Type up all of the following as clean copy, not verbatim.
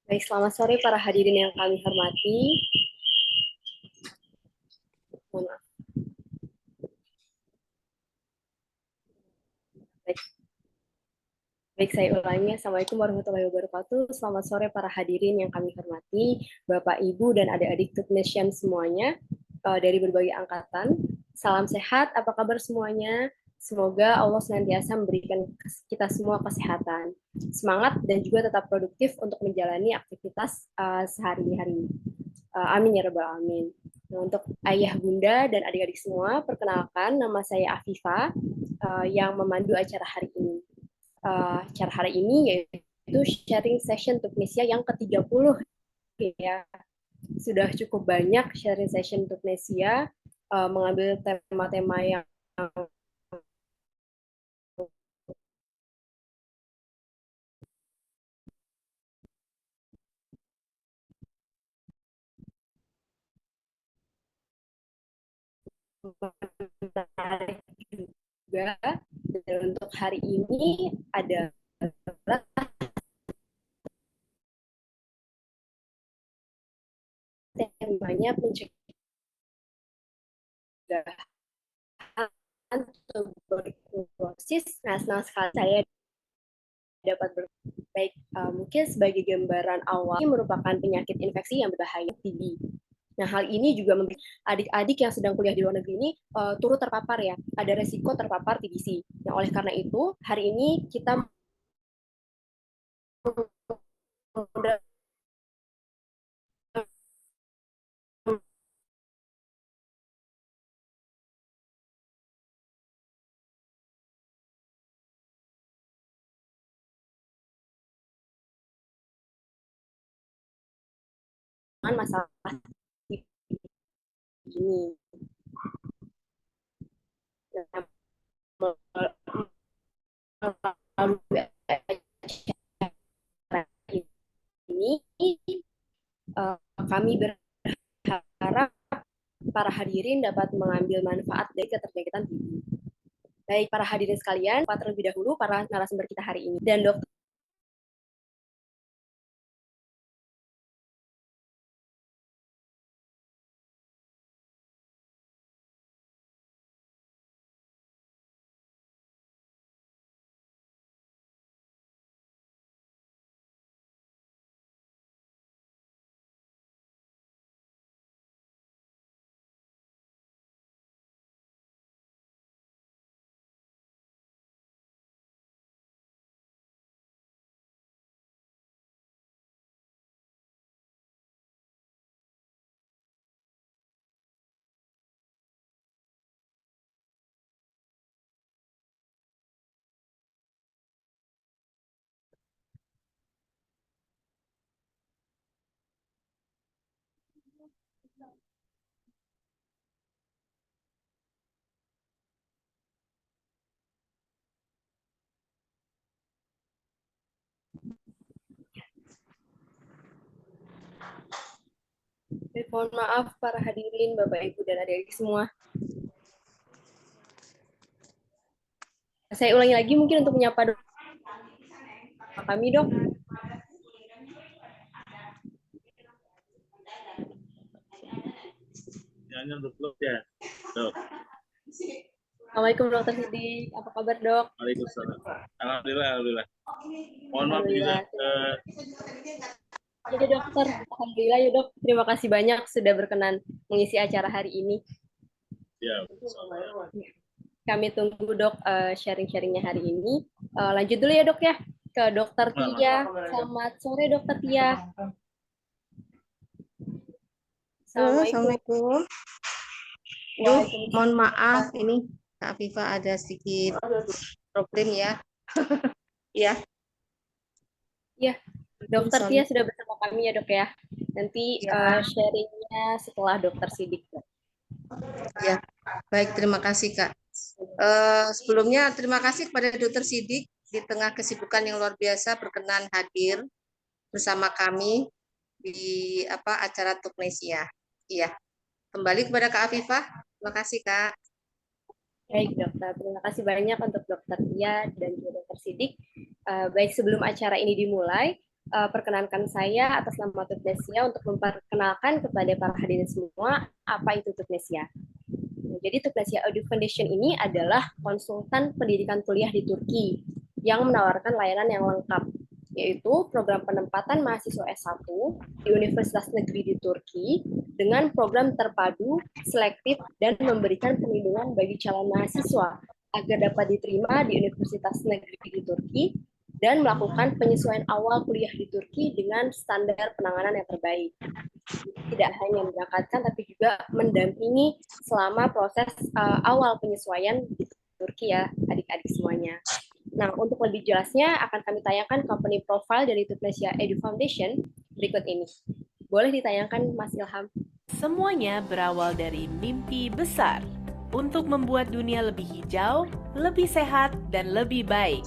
Baik, selamat sore para hadirin yang kami hormati. Mohon maaf. Baik, baik, saya ulangi. Assalamualaikum warahmatullahi wabarakatuh. Selamat sore para hadirin yang kami hormati, Bapak, Ibu, dan adik-adik Tutnesian semuanya dari berbagai angkatan. Salam sehat, apa kabar semuanya? Semoga Allah senantiasa memberikan kita semua kesehatan, semangat, dan juga tetap produktif untuk menjalani aktivitas sehari-hari. Amin ya rabbal alamin. Nah, untuk ayah bunda dan adik-adik semua, perkenalkan nama saya Afifa yang memandu acara hari ini. Acara hari ini yaitu sharing session Tupnesia yang ke-30 ya. Sudah cukup banyak sharing session Tupnesia mengambil tema-tema yang menarik juga. Dan untuk hari ini ada temanya pencegahan tuberkulosis. Nah, senang sekali saya dapat baik mungkin sebagai gambaran awal ini merupakan penyakit infeksi yang berbahaya TB. Nah, hal ini juga membuat adik-adik yang sedang kuliah di luar negeri ini turut terpapar ya, ada resiko terpapar TBC. Nah, oleh karena itu, hari ini kita masalah ini. Ini kami berharap para hadirin dapat mengambil manfaat dari keterjangkitan TB. Baik, para hadirin sekalian, terlebih dahulu para narasumber kita hari ini. Dan Dokter mohon maaf para hadirin, Bapak, Ibu, dan adik-adik semua. Saya ulangi lagi mungkin untuk menyapa kami, Dok. Ya, Dok. Assalamualaikum Dokter Sidik, apa kabar Dok? Waalaikumsalam. Alhamdulillah. Mohon maaf juga. Ya Dokter, alhamdulillah ya Dok. Terima kasih banyak sudah berkenan mengisi acara hari ini. Ya. Kami tunggu Dok sharing-sharingnya hari ini. Lanjut dulu ya Dok ya ke Dokter Tia. Selamat sore Dokter Tia. Halo, Assalamualaikum. Duh, mohon maaf ini Kak Viva ada sedikit problem ya. Iya. Iya, Dokter Tia sudah bersama kami ya Dok ya. Nanti sharingnya setelah Dokter Sidik. Ya, baik, terima kasih Kak. Sebelumnya terima kasih kepada Dokter Sidik di tengah kesibukan yang luar biasa berkenan hadir bersama kami di acara Tupnesia. Iya. Kembali kepada Kak Afifah. Terima kasih Kak. Baik Dokter, terima kasih banyak untuk Dokter Tia dan juga Dokter Sidik. Baik, sebelum acara ini dimulai, perkenankan saya atas nama Tutnesia untuk memperkenalkan kepada para hadirin semua apa itu Tutnesia. Jadi Tutnesia Edu Foundation ini adalah konsultan pendidikan kuliah di Turki yang menawarkan layanan yang lengkap, yaitu program penempatan mahasiswa S1 di Universitas Negeri di Turki dengan program terpadu, selektif, dan memberikan perlindungan bagi calon mahasiswa agar dapat diterima di Universitas Negeri di Turki dan melakukan penyesuaian awal kuliah di Turki dengan standar penanganan yang terbaik. Tidak hanya memberangkatkan, tapi juga mendampingi selama proses awal penyesuaian di Turki ya, adik-adik semuanya. Nah, untuk lebih jelasnya akan kami tayangkan company profile dari Tutnesia Edu Foundation berikut ini. Boleh ditayangkan, Mas Ilham? Semuanya berawal dari mimpi besar untuk membuat dunia lebih hijau, lebih sehat, dan lebih baik.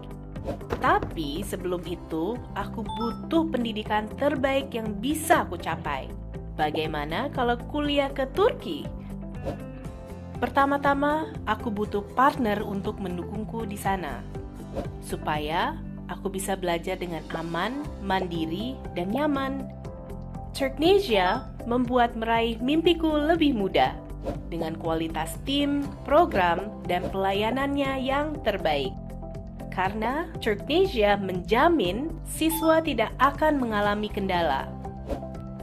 Tapi sebelum itu, aku butuh pendidikan terbaik yang bisa aku capai. Bagaimana kalau kuliah ke Turki? Pertama-tama, aku butuh partner untuk mendukungku di sana, supaya aku bisa belajar dengan aman, mandiri, dan nyaman. Turknesia membuat meraih mimpiku lebih mudah dengan kualitas tim, program, dan pelayanannya yang terbaik. Karena Turknesia menjamin siswa tidak akan mengalami kendala.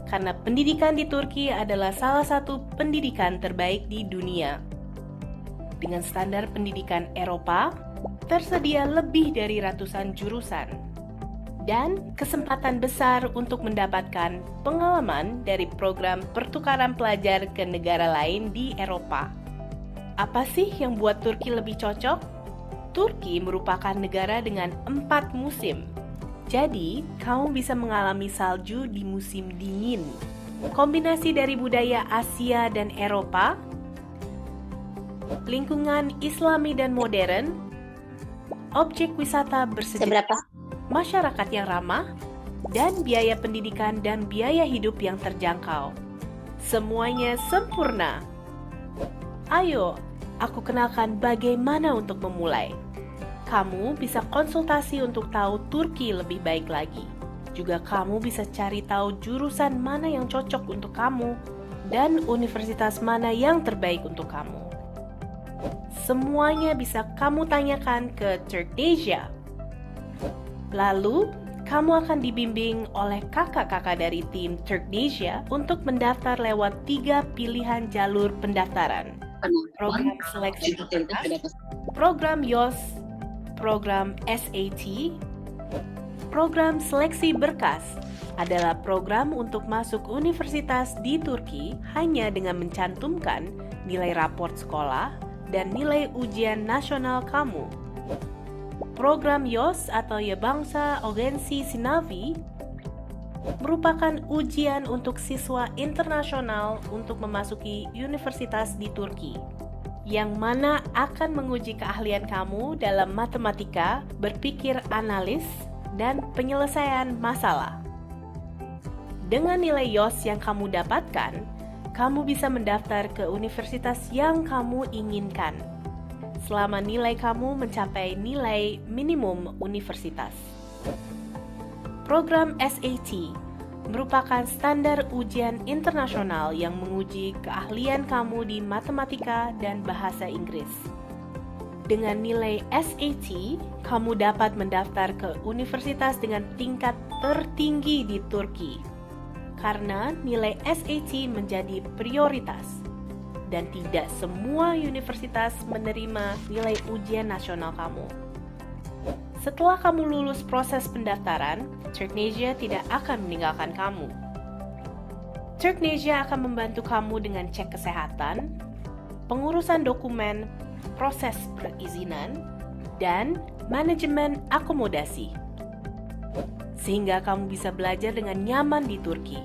Karena pendidikan di Turki adalah salah satu pendidikan terbaik di dunia. Dengan standar pendidikan Eropa, tersedia lebih dari ratusan jurusan. Dan kesempatan besar untuk mendapatkan pengalaman dari program pertukaran pelajar ke negara lain di Eropa. Apa sih yang buat Turki lebih cocok? Turki merupakan negara dengan 4 musim. Jadi, kamu bisa mengalami salju di musim dingin. Kombinasi dari budaya Asia dan Eropa, lingkungan Islami dan modern, objek wisata bersejarah, masyarakat yang ramah, dan biaya pendidikan dan biaya hidup yang terjangkau. Semuanya sempurna. Ayo, aku kenalkan bagaimana untuk memulai. Kamu bisa konsultasi untuk tahu Turki lebih baik lagi. Juga kamu bisa cari tahu jurusan mana yang cocok untuk kamu dan universitas mana yang terbaik untuk kamu. Semuanya bisa kamu tanyakan ke Turknesia. Lalu, kamu akan dibimbing oleh kakak-kakak dari tim Turknesia untuk mendaftar lewat 3 pilihan jalur pendaftaran. Program seleksi berkas, program YOS, program SAT. Program seleksi berkas adalah program untuk masuk universitas di Turki hanya dengan mencantumkan nilai raport sekolah dan nilai ujian nasional kamu. Program YOS atau Yabangsa Ogensi Sinavi merupakan ujian untuk siswa internasional untuk memasuki universitas di Turki, yang mana akan menguji keahlian kamu dalam matematika, berpikir analis, dan penyelesaian masalah. Dengan nilai YOS yang kamu dapatkan, kamu bisa mendaftar ke universitas yang kamu inginkan, selama nilai kamu mencapai nilai minimum universitas. Program SAT merupakan standar ujian internasional yang menguji keahlian kamu di matematika dan bahasa Inggris. Dengan nilai SAT, kamu dapat mendaftar ke universitas dengan tingkat tertinggi di Turki. Karena nilai SAT menjadi prioritas, dan tidak semua universitas menerima nilai ujian nasional kamu. Setelah kamu lulus proses pendaftaran, Turknesia tidak akan meninggalkan kamu. Turknesia akan membantu kamu dengan cek kesehatan, pengurusan dokumen, proses perizinan, dan manajemen akomodasi. Sehingga kamu bisa belajar dengan nyaman di Turki.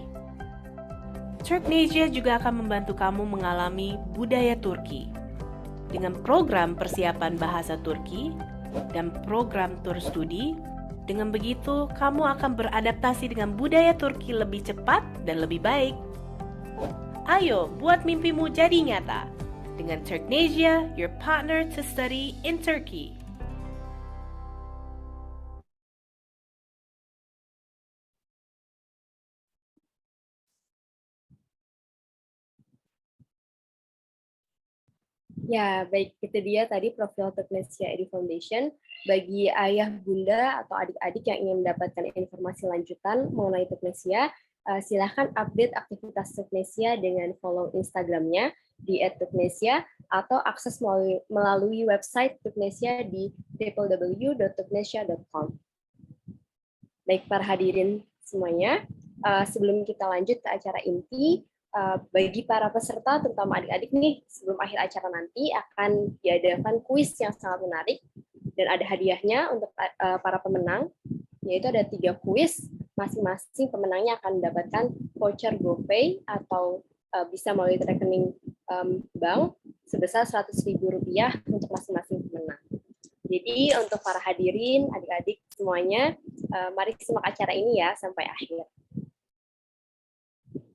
Turknesia juga akan membantu kamu mengalami budaya Turki dengan program persiapan bahasa Turki dan program tur studi. Dengan begitu, kamu akan beradaptasi dengan budaya Turki lebih cepat dan lebih baik. Ayo, buat mimpimu jadi nyata. Dengan Turknesia, your partner to study in Turkey. Ya, baik. Itu dia tadi profil Turknesia Edu Foundation. Bagi ayah, bunda, atau adik-adik yang ingin mendapatkan informasi lanjutan mengenai Turknesia, silahkan update aktivitas Turknesia dengan follow Instagramnya di @turknesia atau akses melalui website Turknesia di www.turknesia.com. Baik, para hadirin semuanya, sebelum kita lanjut ke acara inti, bagi para peserta, terutama adik-adik nih, sebelum akhir acara nanti akan diadakan kuis yang sangat menarik dan ada hadiahnya untuk para pemenang, yaitu ada 3 kuis. Masing-masing pemenangnya akan mendapatkan voucher GoPay atau bisa melalui rekening bank sebesar Rp100.000 untuk masing-masing pemenang. Jadi untuk para hadirin, adik-adik semuanya, mari simak acara ini ya sampai akhir.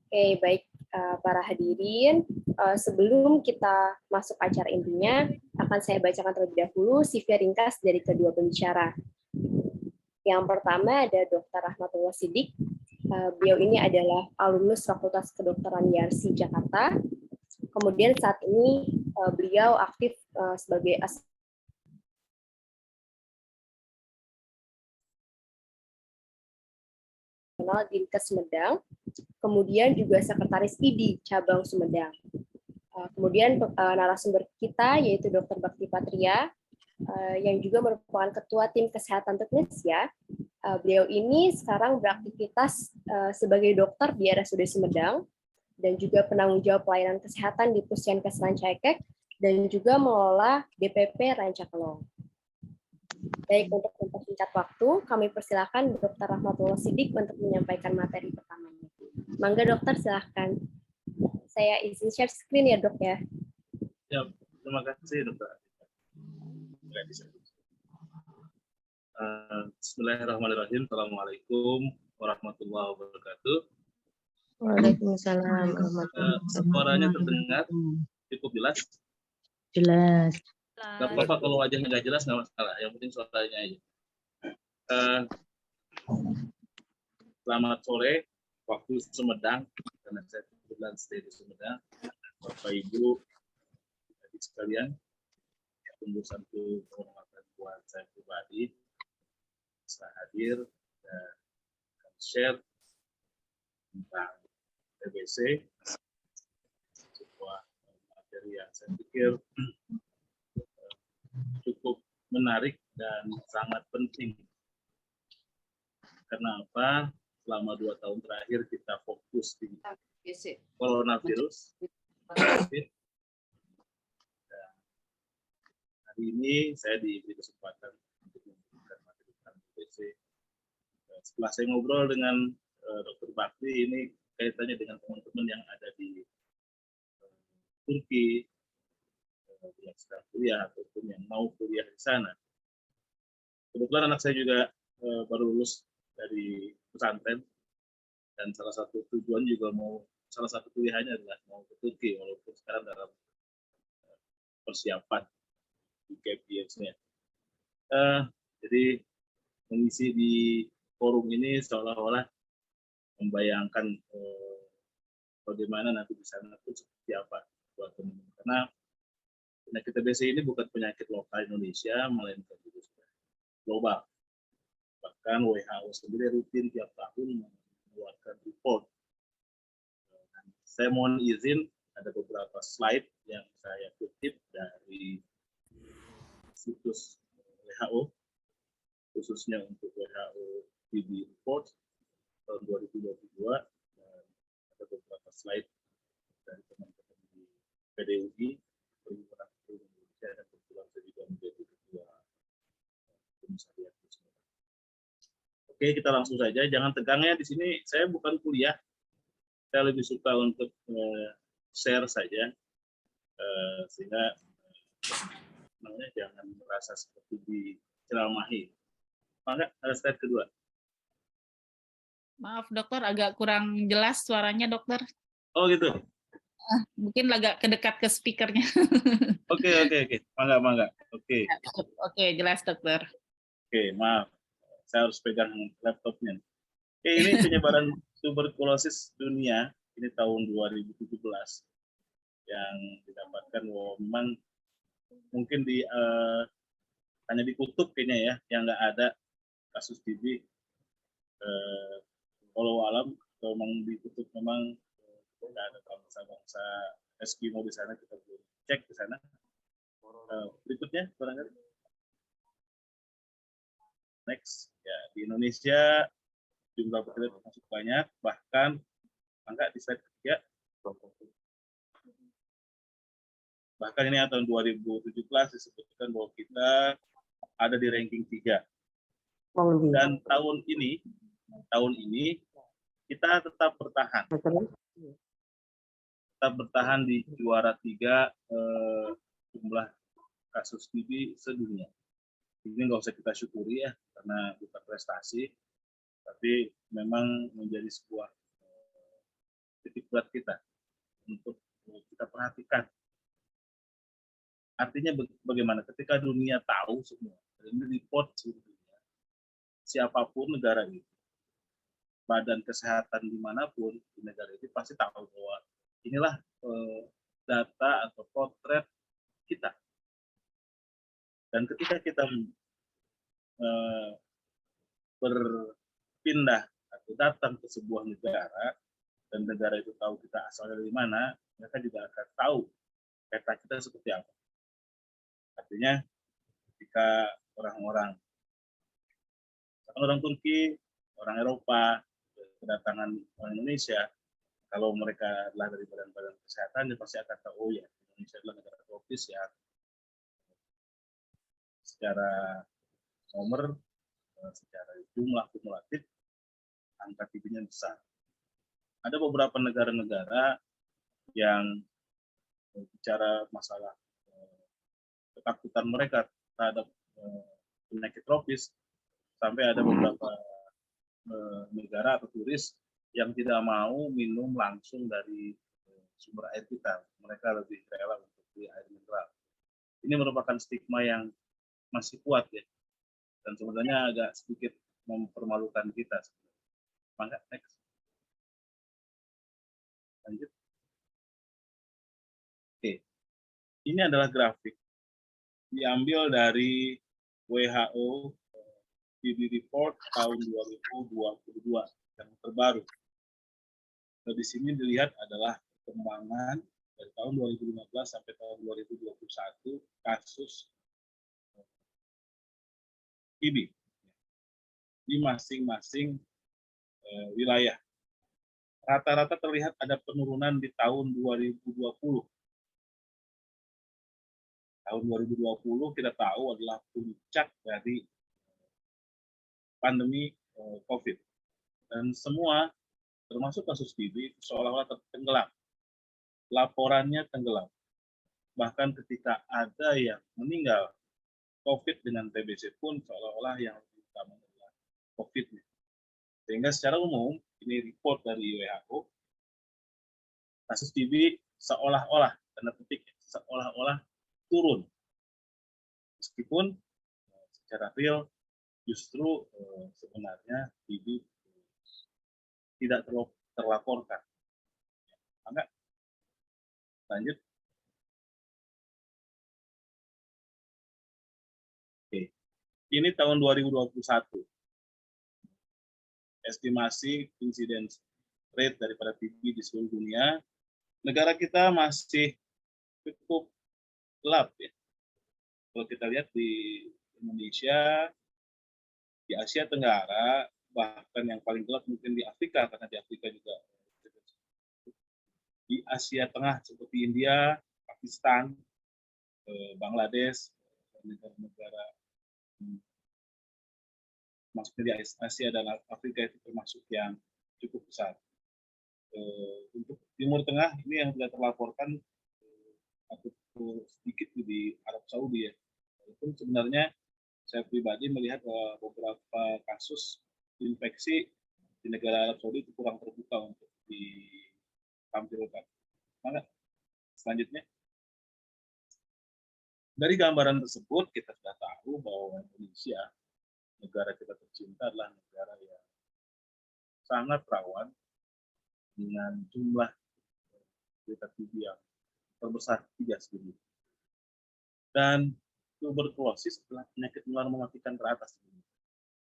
Oke, baik. Para hadirin, sebelum kita masuk acara intinya, akan saya bacakan terlebih dahulu CV ringkas dari kedua pembicara. Yang pertama ada Dr. Rahmatullah Siddiq. Beliau ini adalah alumnus Fakultas Kedokteran Yarsi Jakarta. Kemudian saat ini beliau aktif sebagai Dinkes Sumedang, kemudian juga Sekretaris ID Cabang Sumedang. Kemudian narasumber kita yaitu Dr. Bakti Patria, yang juga merupakan Ketua Tim Kesehatan Turknesia. Beliau ini sekarang beraktivitas sebagai dokter di RSUD Sumedang dan juga penanggung jawab pelayanan kesehatan di Puskesmas Rancaikek dan juga mengelola DPP Rancakelong. Baik, untuk mempersingkat waktu, kami persilakan Dr. Rahmatullah Siddiq untuk menyampaikan materi pertamanya. Mangga dokter, silakan. Saya izin share screen ya dok ya. Ya, terima kasih dokter. Bismillahirrahmanirrahim. Assalamualaikum warahmatullahi wabarakatuh. Waalaikumsalam. Suaranya terdengar cukup jelas? Jelas. Gak apa-apa kalau wajahnya nggak jelas, nggak masalah. Yang penting suaranya aja. Selamat sore, waktu Sumedang, karena saya kebetulan stay di Sumedang. Bapak Ibu, adik sekalian, tunggu satu penghormatan buat saya pribadi, bisa hadir dan share tentang TBC, sebuah materi yang saya pikir cukup menarik dan sangat penting. Karena apa? Selama 2 tahun terakhir kita fokus di coronavirus. Dan hari ini saya diberi kesempatan untuk memberikan materi tentang TBC. Setelah saya ngobrol dengan Dr. Bakti, ini kaitannya dengan teman-teman yang ada di Turki, yang sedang kuliah ataupun yang mau kuliah di sana. Kebetulan anak saya juga baru lulus dari pesantren dan salah satu tujuan juga salah satu pilihannya adalah mau ke Turki walaupun sekarang dalam persiapan di gap years-nya. Jadi mengisi di forum ini seolah-olah membayangkan bagaimana nanti di sana itu seperti apa buat teman-teman. Karena penyakit TBC ini bukan penyakit lokal Indonesia, melainkan juga global. Bahkan WHO sendiri rutin tiap tahun mengeluarkan report. Saya mohon izin, ada beberapa slide yang saya kutip dari situs WHO, khususnya untuk WHO TB Report tahun 2022. Dan ada beberapa slide dari teman-teman di PDUI, Perhimpunan Indonesia, dan kebetulan saya juga menjadi ketua komisariat. Oke, kita langsung saja. Jangan tegang ya, di sini saya bukan kuliah. Saya lebih suka untuk share saja, sehingga namanya jangan merasa seperti diceramahi. Maka ada slide kedua. Maaf dokter, agak kurang jelas suaranya dokter. Oh gitu. Mungkin agak kedekat ke speakernya. Oke. Mangga. Oke, jelas dokter. Oke, maaf. Saya harus pegang laptopnya. Oke, ini penyebaran tuberkulosis dunia ini tahun 2017 yang didapatkan bahwa memang mungkin hanya di kutub kayaknya ya yang nggak ada kasus TB. Walau alam kalau memang di kutub memang nggak ada bangsa-bangsa Eskimo di sana, kita belum cek di sana. Berikutnya barangkali. Next, ya di Indonesia jumlah pekerja termasuk banyak, bahkan angka di slide ketiga. Bahkan ini tahun 2017 disebutkan bahwa kita ada di ranking 3. Dan tahun ini kita tetap bertahan. Tetap bertahan di juara 3 jumlah kasus TB sedunia. Ini nggak usah kita syukuri ya, karena bukan prestasi, tapi memang menjadi sebuah titik berat kita untuk kita perhatikan. Artinya bagaimana ketika dunia tahu semua, ini report seluruh dunia, siapapun negara itu, badan kesehatan dimanapun di negara itu pasti tahu bahwa inilah data atau potret kita. Dan ketika kita berpindah atau datang ke sebuah negara, dan negara itu tahu kita asalnya dari mana, mereka juga akan tahu peta kita seperti apa. Artinya ketika orang Turki, orang Eropa, kedatangan orang Indonesia, kalau mereka adalah dari badan-badan kesehatan, dia pasti akan tahu, oh ya, Indonesia adalah negara tropis ya. Secara nomor, secara jumlah kumulatif, angka TB-nya besar. Ada beberapa negara-negara yang bicara masalah ketakutan mereka terhadap penyakit tropis, sampai ada beberapa negara atau turis yang tidak mau minum langsung dari sumber air kita. Mereka lebih rela untuk beli air mineral. Ini merupakan stigma yang masih kuat ya, dan sebenarnya agak sedikit mempermalukan kita. Maka next. Lanjut. Oke. Ini adalah grafik diambil dari WHO TB Report tahun 2022 yang terbaru. Nah, di sini dilihat adalah perkembangan dari tahun 2015 sampai tahun 2021 kasus TB di masing-masing wilayah. Rata-rata terlihat ada penurunan di tahun 2020. Tahun 2020 kita tahu adalah puncak dari pandemi COVID. Dan semua, termasuk kasus TB, seolah-olah tenggelam. Laporannya tenggelam. Bahkan ketika ada yang meninggal COVID dengan TBC pun seolah-olah yang utama adalah COVID. Sehingga secara umum, ini report dari WHO, kasus TB seolah-olah, tanda petik, seolah-olah turun. Meskipun secara real justru sebenarnya TB tidak terlaporkan. Maka lanjut. Oke. Ini tahun 2021. Estimasi incidence rate daripada TB di seluruh dunia, negara kita masih cukup gelap ya. Kalau kita lihat di Indonesia, di Asia Tenggara, bahkan yang paling gelap mungkin di Afrika, karena di Afrika juga di Asia Tengah seperti India, Pakistan, Bangladesh, negara-negara maksudnya di Asia dan Afrika itu termasuk yang cukup besar. Untuk Timur Tengah ini yang tidak terlaporkan atau sedikit di Arab Saudi ya. Walaupun sebenarnya saya pribadi melihat bahwa beberapa kasus infeksi di negara Arab Saudi itu kurang terbuka untuk ditampilkan. Mana selanjutnya? Dari gambaran tersebut kita sudah tahu bahwa Indonesia, negara kita tercinta, adalah negara yang sangat rawan dengan jumlah berita TB yang terbesar 3 sedunia. Dan tuberkulosis adalah penyakit menular mematikan teratas.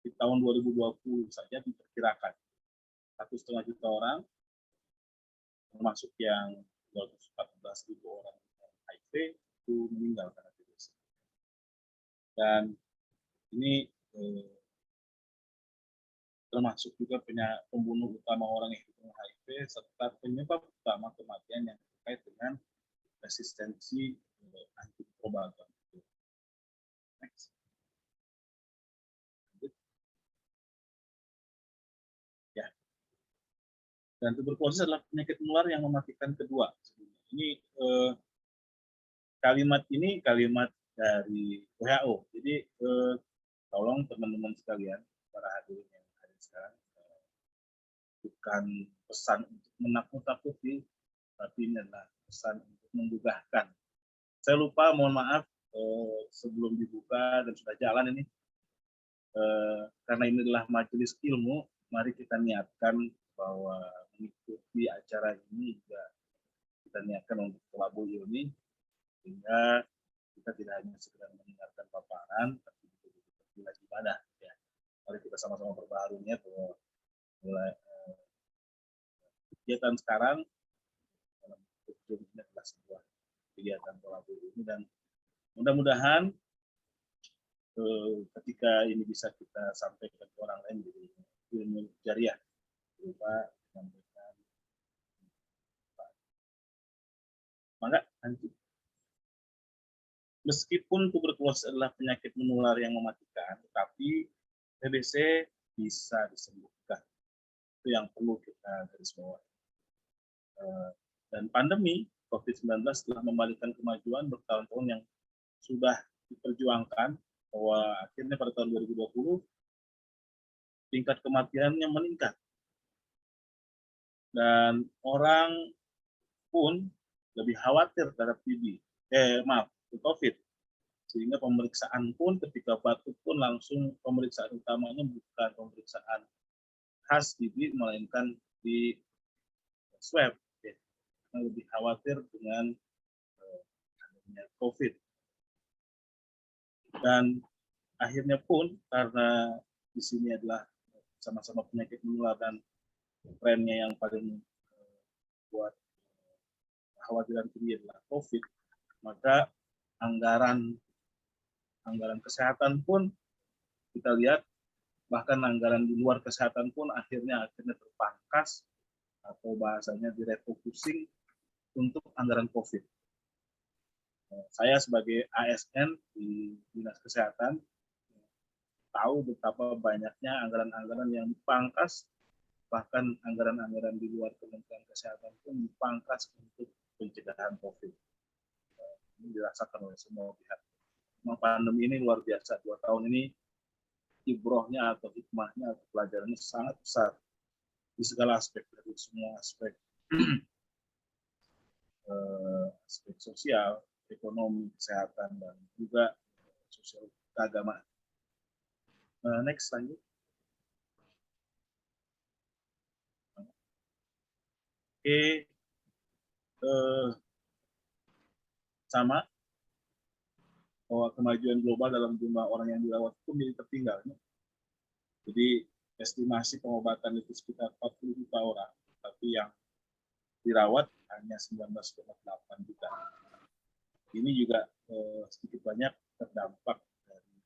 Di tahun 2020 saja diperkirakan 1,5 juta orang, termasuk yang 214.000 orang yang HIV itu meninggal karena TBC. Dan ini termasuk juga pembunuh utama orang yang hidup dengan HIV serta penyebab utama kematian yang terkait dengan resistensi antimikroba. Next. Ya. Dan tuberkulosis adalah penyakit menular yang mematikan kedua. Ini kalimat dari WHO. Jadi tolong teman-teman sekalian, para hadirin yang hadir sekarang, bukan pesan untuk menakut-nakuti, tapi ini adalah pesan untuk menggugahkan. Saya lupa, mohon maaf, sebelum dibuka dan sudah jalan ini, karena ini adalah majelis ilmu, mari kita niatkan bahwa mengikuti acara ini juga kita niatkan untuk kolabu ilmi, sehingga kita tidak hanya sekedar mendengarkan paparan, tapi juga ibadah. Ya. Mari kita sama-sama berbahagia bahwa mulai kegiatan sekarang dalam ini adalah sebuah kegiatan kolabu ilmi, dan mudah-mudahan ketika ini bisa kita sampaikan ke orang lain jadi ilmu jariah berupa menyampaikan. Maka lanjut. Meskipun tuberkulosis adalah penyakit menular yang mematikan, tetapi TBC bisa disembuhkan. Itu yang perlu kita garis bawahi. Dan pandemi COVID-19 telah membalikan kemajuan bertahun-tahun yang sudah diperjuangkan, bahwa akhirnya pada tahun 2020 tingkat kematiannya meningkat. Dan orang pun lebih khawatir terhadap COVID. Sehingga pemeriksaan pun ketika batuk pun langsung pemeriksaan utamanya bukan pemeriksaan khas TB, melainkan di swab. Ya. Lebih khawatir dengan adanya COVID. Dan akhirnya pun karena di sini adalah sama-sama penyakit menular dan trennya yang paling buat kekhawatiran tinggi adalah COVID, maka anggaran kesehatan pun kita lihat, bahkan anggaran di luar kesehatan pun akhirnya terpangkas atau bahasanya direfocusing untuk anggaran COVID. Saya sebagai ASN di Dinas Kesehatan tahu betapa banyaknya anggaran-anggaran yang dipangkas, bahkan anggaran-anggaran di luar Kementerian Kesehatan pun dipangkas untuk pencegahan COVID. Ini dirasakan oleh semua pihak. Memang pandemi ini luar biasa. 2 tahun ini ibrohnya atau hikmahnya atau pelajarannya sangat besar di segala aspek, dari semua aspek aspek sosial, ekonomi, kesehatan, dan juga sosial keagamaan. Next, lanjut. Oke, sama bahwa kemajuan global dalam jumlah orang yang dirawat pun jadi tertinggal. Jadi estimasi pengobatan itu sekitar 40 juta orang, tapi yang dirawat hanya 19,8 juta. Ini juga sedikit banyak terdampak dari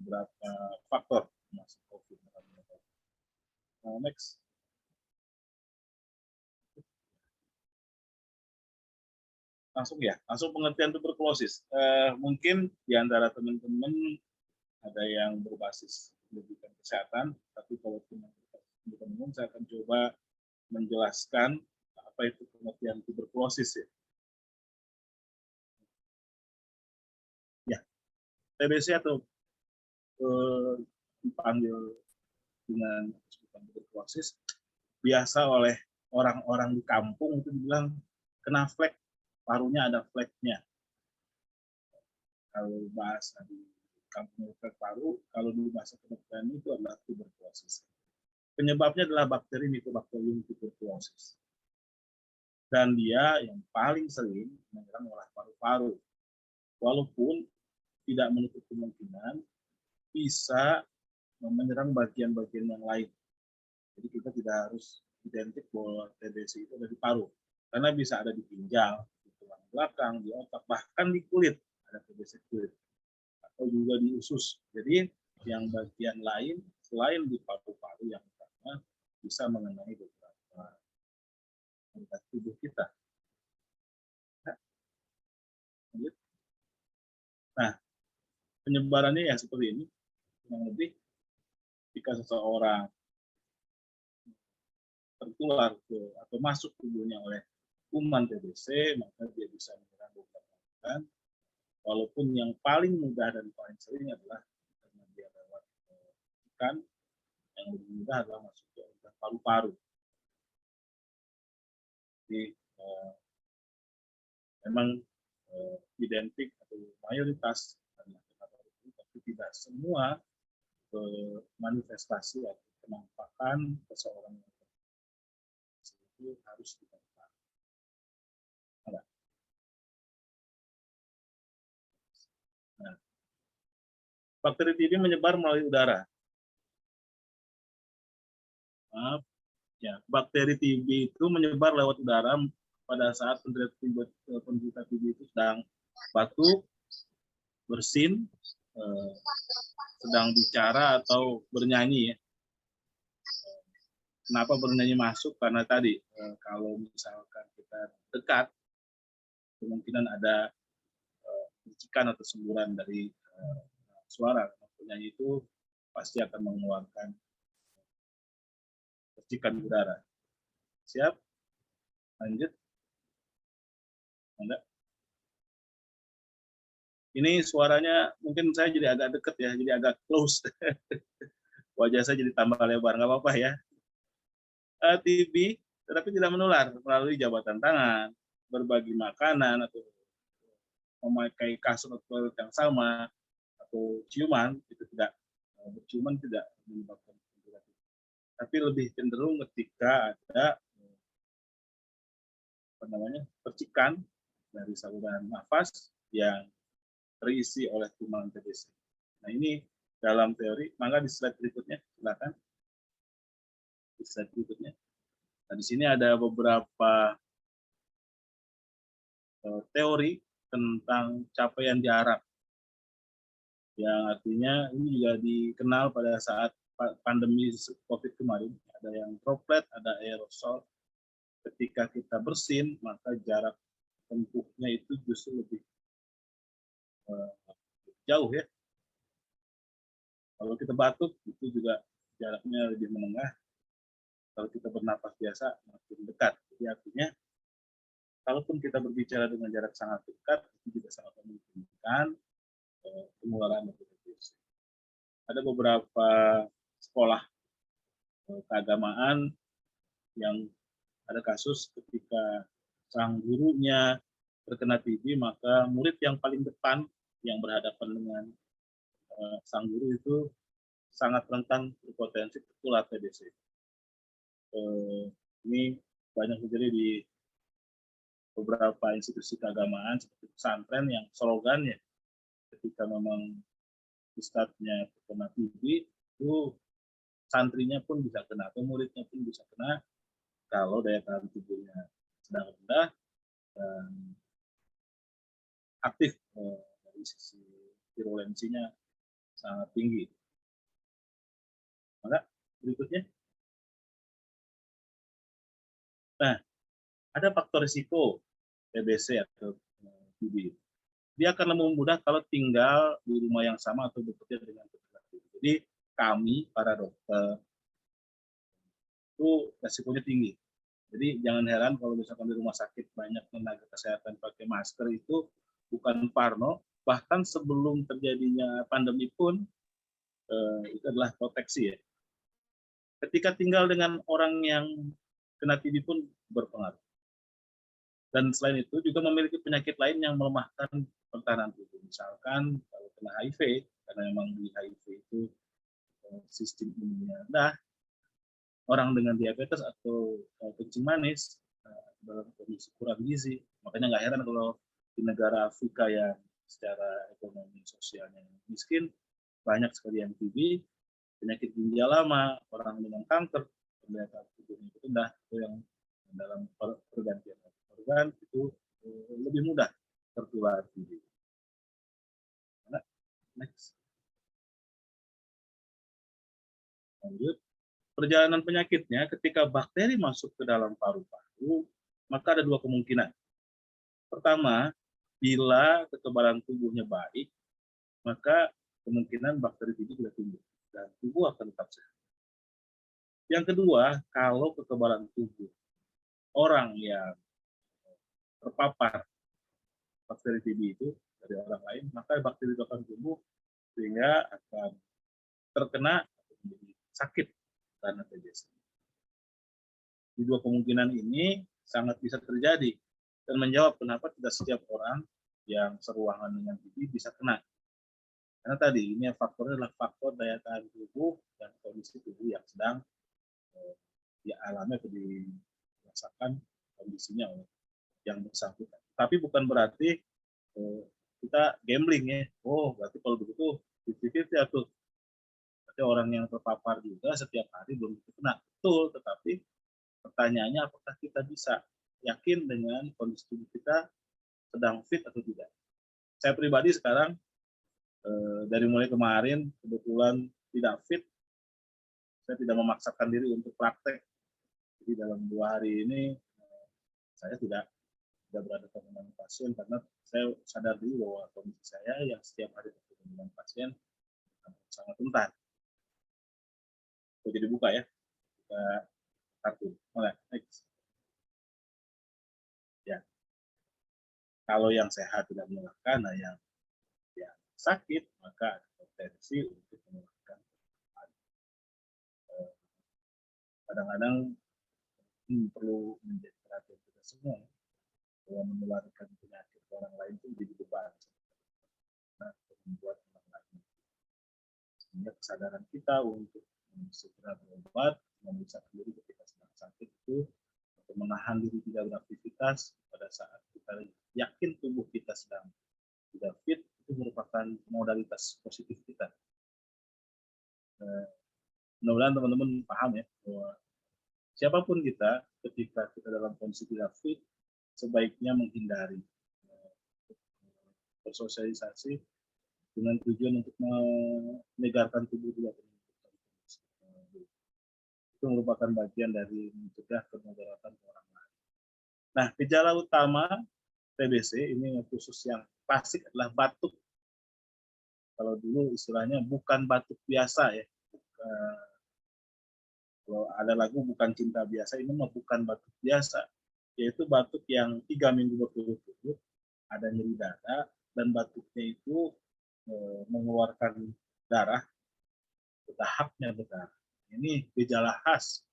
beberapa faktor termasuk COVID. Next. Langsung pengertian tuberkulosis. Mungkin di antara teman-teman ada yang berbasis pendidikan kesehatan, tapi kalau teman-teman saya akan coba menjelaskan apa itu pengertian tuberkulosis. Ya, TBC atau dipanggil dengan sebutan tuberkulosis biasa oleh orang-orang di kampung itu dibilang kena flek, parunya ada fleknya. Kalau bahasa di kampung flek paru, kalau di bahasa kedokteran itu adalah tuberkulosis. Penyebabnya adalah bakteri Mycobacterium tuberculosis. dan dia yang paling sering menyerang olah paru-paru. Walaupun tidak menutup kemungkinan bisa menyerang bagian-bagian yang lain. Jadi kita tidak harus identik bahwa TBC itu ada di paru, karena bisa ada di ginjal, di tulang belakang, di otak, bahkan di kulit ada TBC kulit, atau juga di usus. Jadi yang bagian lain selain di paru-paru yang utama bisa mengenai beberapa organ tubuh kita. Nah, penyebarannya ya seperti ini, yang lebih jika seseorang tertular atau masuk tubuhnya oleh kuman TBC, maka dia bisa menyerang beberapa organ. Walaupun yang paling mudah dan paling sering adalah karena dia lewat ikan, yang lebih mudah adalah masuk ke organ paru-paru. Jadi memang identik atau mayoritas adalah paru-paru, tapi tidak semua manifestasi atau penampakan seseorang itu harus ditemukan. Nah, bakteri TB menyebar melalui udara. Maaf, ya, bakteri TB itu menyebar lewat udara pada saat penderita TB itu sedang batuk, bersin, sedang bicara atau bernyanyi ya. Kenapa bernyanyi masuk? Karena tadi kalau misalkan kita dekat, kemungkinan ada percikan atau semburan dari suara. Penyanyi itu pasti akan mengeluarkan percikan udara. Siap? Lanjut. Anda? Ini suaranya mungkin saya jadi agak dekat ya, jadi agak close. Wajah saya jadi tambah lebar, nggak apa-apa ya. TB tetapi tidak menular melalui jabatan tangan, berbagi makanan, atau memakai kasur atau toilet yang sama, atau ciuman, itu tidak, berciuman tidak menyebabkan TB. Tapi lebih cenderung ketika ada percikan dari saluran nafas yang terisi oleh kuman TBC. Nah, ini dalam teori, maka di slide berikutnya, silakan. Di slide berikutnya. Nah, di sini ada beberapa teori tentang capaian jarak. Yang artinya ini juga dikenal pada saat pandemi COVID kemarin. Ada yang droplet, ada aerosol. Ketika kita bersin, maka jarak tempuhnya itu justru lebih jauh ya. Kalau kita batuk itu juga jaraknya lebih menengah. Kalau kita bernapas biasa makin dekat. Jadi artinya kalaupun kita berbicara dengan jarak sangat dekat, itu juga sangat memungkinkan penularan TBC. Ada beberapa sekolah keagamaan yang ada kasus ketika sang gurunya terkena TB, maka murid yang paling depan yang berhadapan dengan sang guru itu sangat rentan berpotensi tertular TBC. Ini banyak terjadi di beberapa institusi keagamaan seperti pesantren yang slogannya ketika memang ustadznya terkena TB, itu santrinya pun bisa kena atau muridnya pun bisa kena kalau daya tahan tubuhnya sedang rendah dan aktif dari sisi virulensinya sangat tinggi. Maka berikutnya. Nah, ada faktor risiko TBC atau TB. Dia akan lebih mudah kalau tinggal di rumah yang sama atau bekerja dengan petugas. Jadi kami para dokter itu resikonya tinggi. Jadi jangan heran kalau misalkan di rumah sakit banyak tenaga kesehatan pakai masker, itu bukan parno, bahkan sebelum terjadinya pandemi pun itu adalah proteksi ya. Ketika tinggal dengan orang yang kena TB pun berpengaruh. Dan selain itu juga memiliki penyakit lain yang melemahkan pertahanan tubuh. Misalkan kalau kena HIV, karena memang di HIV itu sistem imunnya rendah, orang dengan diabetes atau kencing manis dalam kondisi kurang gizi. Makanya nggak heran kalau di negara Afrika yang secara ekonomi sosialnya miskin, banyak sekali yang TB, penyakit ginjal lama, orang dengan kanker, penderita tubuhnya itu rendah, itu yang dalam pergantian organ itu lebih mudah tertular TB. Next. Lanjut. Perjalanan penyakitnya ketika bakteri masuk ke dalam paru-paru, maka ada dua kemungkinan. Pertama, bila kekebalan tubuhnya baik, maka kemungkinan bakteri TB tidak tumbuh dan tubuh akan tetap sehat. Yang kedua, kalau kekebalan tubuh orang yang terpapar bakteri TB itu dari orang lain, maka bakteri itu akan tumbuh sehingga akan terkena atau menjadi sakit karena TBC. Di dua kemungkinan ini sangat bisa terjadi dan menjawab kenapa tidak setiap orang yang seruangan dengan TB bisa kena. Karena tadi ini faktornya adalah faktor daya tahan tubuh dan kondisi tubuh yang sedang dialami atau dirasakan kondisinya oleh yang bersangkutan. Tapi bukan berarti kita gambling ya. Oh, berarti kalau begitu 50-50 atau orang yang terpapar juga setiap hari belum kena. Betul, tetapi pertanyaannya apakah kita bisa yakin dengan kondisi tubuh kita sedang fit atau tidak. Saya pribadi sekarang dari mulai kemarin kebetulan tidak fit, saya tidak memaksakan diri untuk praktek. Jadi dalam 2 hari ini saya tidak berhadapan dengan pasien karena saya sadar dulu bahwa kondisi saya yang setiap hari bertemu dengan pasien sangat rentan. Jadi buka ya, buka kartu. Mulai, next. Ya, kalau yang sehat tidak menularkan, nah yang sakit maka ada potensi untuk menularkan. Kadang-kadang perlu menjadi perhatian kita semua bahwa menularkan penyakit orang lain itu jadi beban. Nah, membuat orang lain. Sehingga kesadaran kita untuk segera berobat, memeriksa diri ketika sedang sakit itu, atau menahan diri tidak beraktivitas pada saat kita yakin tubuh kita sedang tidak fit, itu merupakan modalitas positif kita. Mudah-mudahan teman-teman paham ya, bahwa siapapun kita, ketika kita dalam kondisi tidak fit, sebaiknya menghindari bersosialisasi dengan tujuan untuk menyegarkan tubuh juga. Itu merupakan bagian dari mencegah kemudaratan orang lain. Nah, gejala utama TBC ini khusus yang klasik adalah batuk. Kalau dulu istilahnya bukan batuk biasa ya. Kalau ada lagu bukan cinta biasa, ini mah bukan batuk biasa. Yaitu batuk yang 3 minggu berturut-turut, ada nyeri dada, dan batuknya itu mengeluarkan darah, bertahapnya berdarah. Ini gejala khas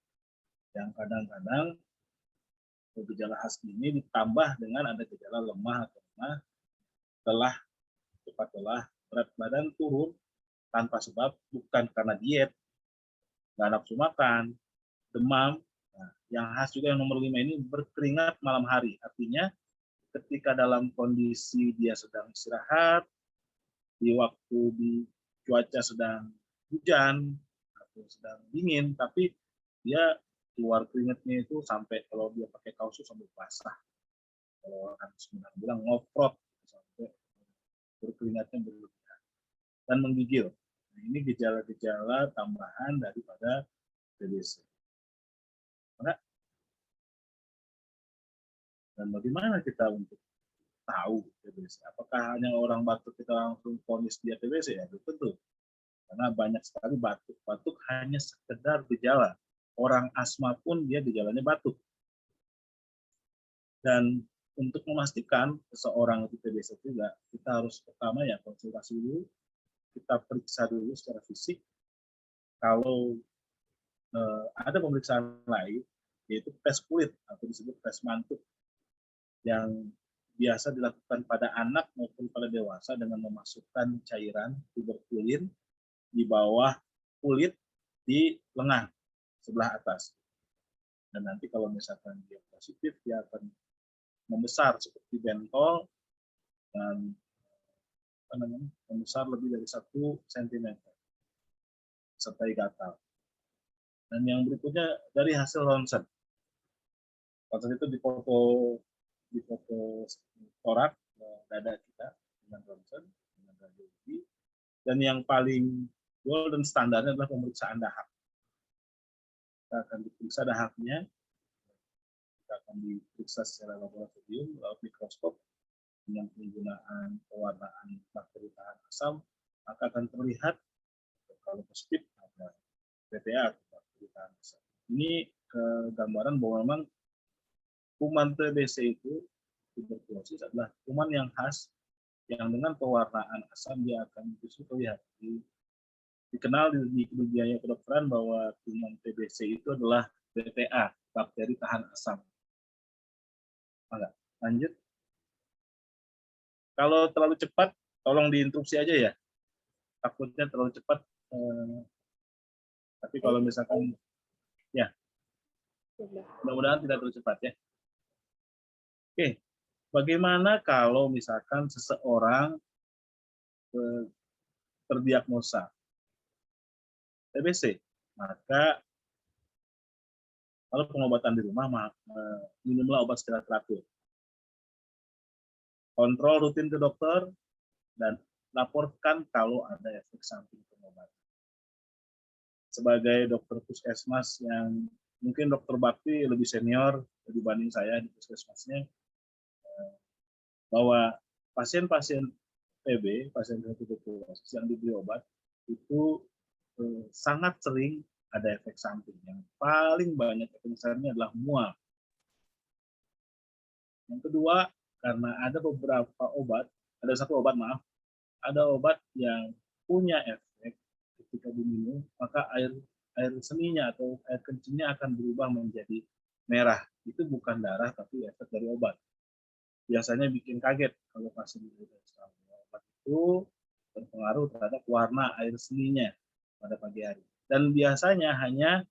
yang kadang-kadang gejala khas ini ditambah dengan ada gejala lemah atau lemah, cepat lelah, berat badan turun tanpa sebab, bukan karena diet, nggak nafsu makan, demam. Nah, yang khas juga yang nomor 5 ini berkeringat malam hari. Artinya ketika dalam kondisi dia sedang istirahat, di waktu di cuaca sedang hujan, sedang dingin, tapi dia keluar keringatnya itu sampai kalau dia pakai kaos sampai basah. Kalau anak sebenarnya bilang ngoprot sampai berkeringatnya berlebihan dan menggigil. Nah, ini gejala-gejala tambahan daripada TBC. Dan bagaimana kita untuk tahu TBC? Apakah hanya orang batuk kita langsung vonis dia TBC? Ya, belum tentu. Karena banyak sekali batuk hanya sekedar gejala. Orang asma pun dia gejalanya batuk. Dan untuk memastikan seseorang itu TBC juga, kita harus pertama ya konsultasi dulu, kita periksa dulu secara fisik. Kalau ada pemeriksaan lain, yaitu tes kulit atau disebut tes mantuk, yang biasa dilakukan pada anak maupun pada dewasa dengan memasukkan cairan tuberkulin di bawah kulit di lengan sebelah atas. Dan nanti kalau misalkan dia positif, dia akan membesar seperti bentol dan membesar lebih dari 1 cm, sertai gatal. Dan yang berikutnya dari hasil ronsen. Ronsen itu di foto torak dada kita dengan ronsen, dengan radiologi. Dan yang paling golden standarnya adalah pemeriksaan dahak. Kita akan diperiksa dahaknya, kita akan diperiksa secara laboratorium lewat mikroskop dengan penggunaan pewarnaan bakteri tahan asam, maka akan terlihat kalau positif ada BTA atau bakteri tahan asam. Ini gambaran bahwa memang kuman TBC itu, tuberkulosis, adalah kuman yang khas yang dengan pewarnaan asam dia akan justru terlihat. Dikenal di dunia kedokteran bahwa kuman TBC itu adalah BTA, bakteri tahan asam. Lanjut. Kalau terlalu cepat, tolong diinstruksi aja ya. Takutnya terlalu cepat. Tapi kalau misalkan, ya, mudah-mudahan tidak terlalu cepat ya. Oke, bagaimana kalau misalkan seseorang terdiagnosa TBC, maka kalau pengobatan di rumah, minumlah obat secara teratur. Kontrol rutin ke dokter, dan laporkan kalau ada efek samping pengobatan. Sebagai dokter puskesmas yang mungkin dokter Bakti lebih senior dibanding saya di puskesmasnya, bahwa pasien-pasien TB, pasien tuberkulosis yang diberi obat, itu sangat sering ada efek samping. Yang paling banyak efek sampingnya adalah mual. Yang kedua, karena ada beberapa obat, ada satu obat, ada obat yang punya efek ketika diminum, maka air seninya atau air kencingnya akan berubah menjadi merah. Itu bukan darah, tapi efek dari obat. Biasanya bikin kaget kalau pasien obat itu berpengaruh terhadap warna air seninya pada pagi hari. Dan biasanya hanya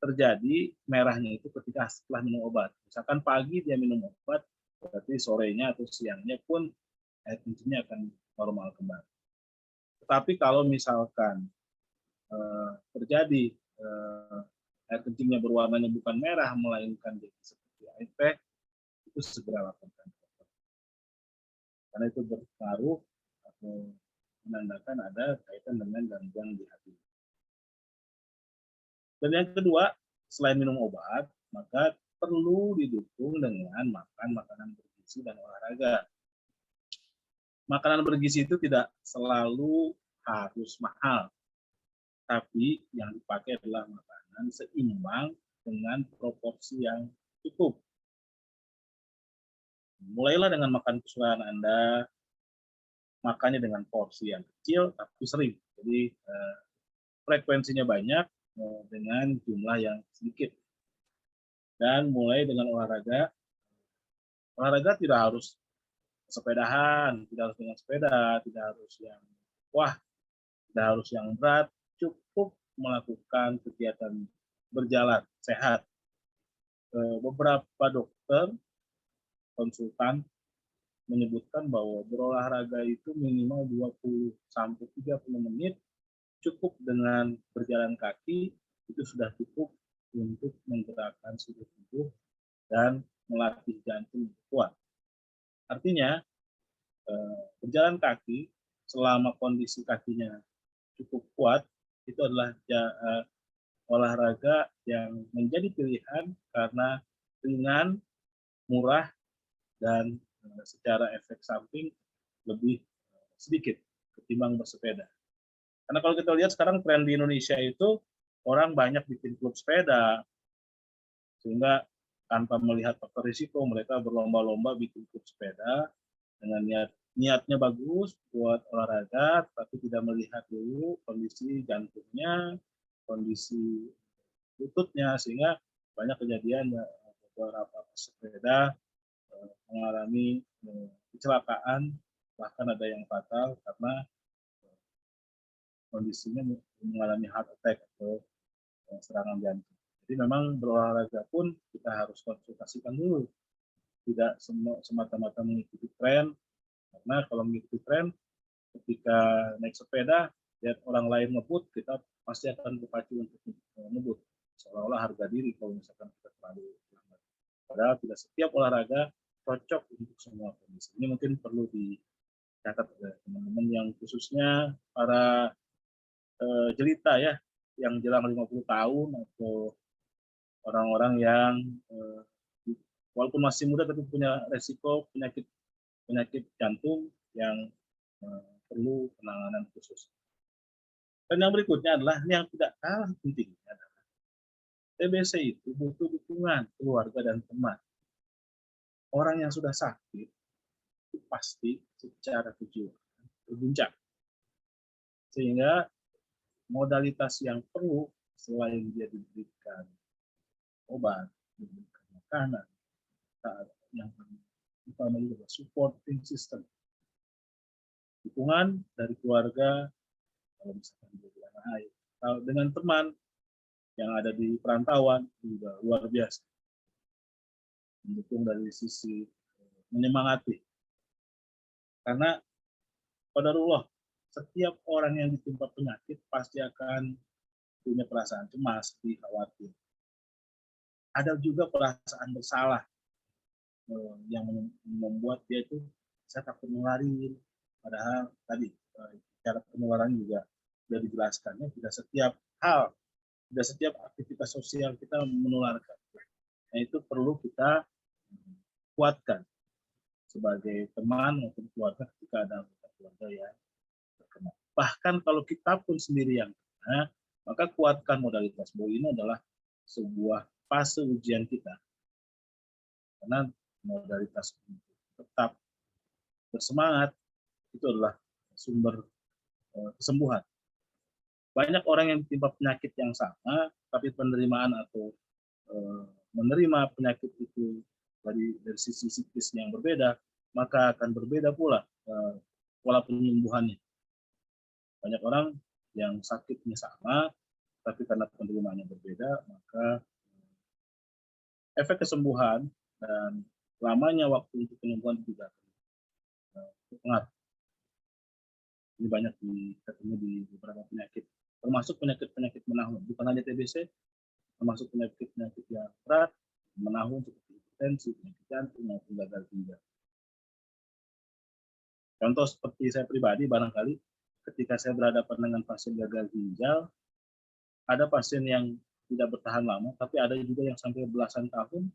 terjadi merahnya itu ketika setelah minum obat. Misalkan pagi dia minum obat, berarti sorenya atau siangnya pun air kencingnya akan normal kembali. Tetapi kalau misalkan terjadi air kencingnya berwarnanya bukan merah, melainkan jadi seperti air teh, itu segera laporkan ke dokter. Karena itu berpengaruh atau menandakan ada kaitan dengan gangguan di hati. Dan yang kedua, selain minum obat, maka perlu didukung dengan makan makanan bergizi dan olahraga. Makanan bergizi itu tidak selalu harus mahal, tapi yang dipakai adalah makanan seimbang dengan proporsi yang cukup. Mulailah dengan makan kesukaan Anda, makannya dengan porsi yang kecil tapi sering. Jadi frekuensinya banyak dengan jumlah yang sedikit. Dan mulai dengan olahraga. Olahraga tidak harus sepedahan, tidak harus dengan sepeda, tidak harus yang tidak harus yang berat, cukup melakukan kegiatan berjalan sehat. Beberapa dokter konsultan menyebutkan bahwa berolahraga itu minimal 20-30 menit, cukup dengan berjalan kaki, itu sudah cukup untuk menggerakkan seluruh tubuh dan melatih jantung kuat. Artinya, berjalan kaki selama kondisi kakinya cukup kuat, itu adalah olahraga yang menjadi pilihan karena ringan, murah, dan secara efek samping lebih sedikit ketimbang bersepeda. Karena kalau kita lihat sekarang tren di Indonesia itu orang banyak bikin klub sepeda, sehingga tanpa melihat faktor risiko mereka berlomba-lomba bikin klub sepeda dengan niatnya bagus buat olahraga, tapi tidak melihat dulu kondisi jantungnya, kondisi lututnya, sehingga banyak kejadian beberapa pesepeda mengalami kecelakaan, bahkan ada yang fatal karena kondisinya mengalami heart attack atau serangan jantung. Jadi memang berolahraga pun kita harus konsultasikan dulu, tidak semata-mata mengikuti tren, karena kalau mengikuti tren, ketika naik sepeda, lihat orang lain ngebut, kita pasti akan terpacu untuk ngebut, seolah-olah harga diri kalau misalkan kita terlalu lambat. Padahal tidak setiap olahraga cocok untuk semua kondisi. Ini mungkin perlu dicatat oleh teman-teman yang khususnya para jelita ya, yang jelang 50 tahun atau orang-orang yang walaupun masih muda tapi punya resiko penyakit jantung yang perlu penanganan khusus. Dan yang berikutnya adalah yang tidak kalah penting adalah TBC itu butuh dukungan keluarga dan teman. Orang yang sudah sakit itu pasti secara kejiwaan berguncang. Sehingga modalitas yang perlu selain dia diberikan obat, diberikan makanan, yang utama juga supporting system, dukungan dari keluarga kalau misalkan dia di tanah air, dengan teman yang ada di perantauan juga luar biasa, mendukung dari sisi menyemangati, karena qadarullah setiap orang yang ditimpa penyakit pasti akan punya perasaan cemas, khawatir. Ada juga perasaan bersalah yang membuat dia itu saya takut nularin. Padahal tadi cara penularan juga sudah dijelaskan ya, tidak setiap hal, tidak setiap aktivitas sosial kita menularkan. Nah, itu perlu kita kuatkan sebagai teman maupun keluarga ketika ada anggota keluarga yang terkena. Bahkan kalau kita pun sendiri yang kena, maka kuatkan modalitas bahwa ini adalah sebuah fase ujian kita. Karena modalitas untuk tetap bersemangat itu adalah sumber kesembuhan. Banyak orang yang ditimpa penyakit yang sama, tapi penerimaan atau menerima penyakit itu dari sisi psikis yang berbeda, maka akan berbeda pula pola penyembuhannya. Banyak orang yang sakitnya sama, tapi karena penerimaannya berbeda, maka efek kesembuhan dan lamanya waktu untuk penyembuhan juga berpengaruh. Ini banyak ketemu di beberapa penyakit, termasuk penyakit menahun, bukan hanya TBC, termasuk penyakit yang berat, menahun seperti hipertensi, penyakit jantung maupun gagal ginjal. Contoh seperti saya pribadi, barangkali ketika saya berhadapan dengan pasien gagal ginjal, ada pasien yang tidak bertahan lama, tapi ada juga yang sampai belasan tahun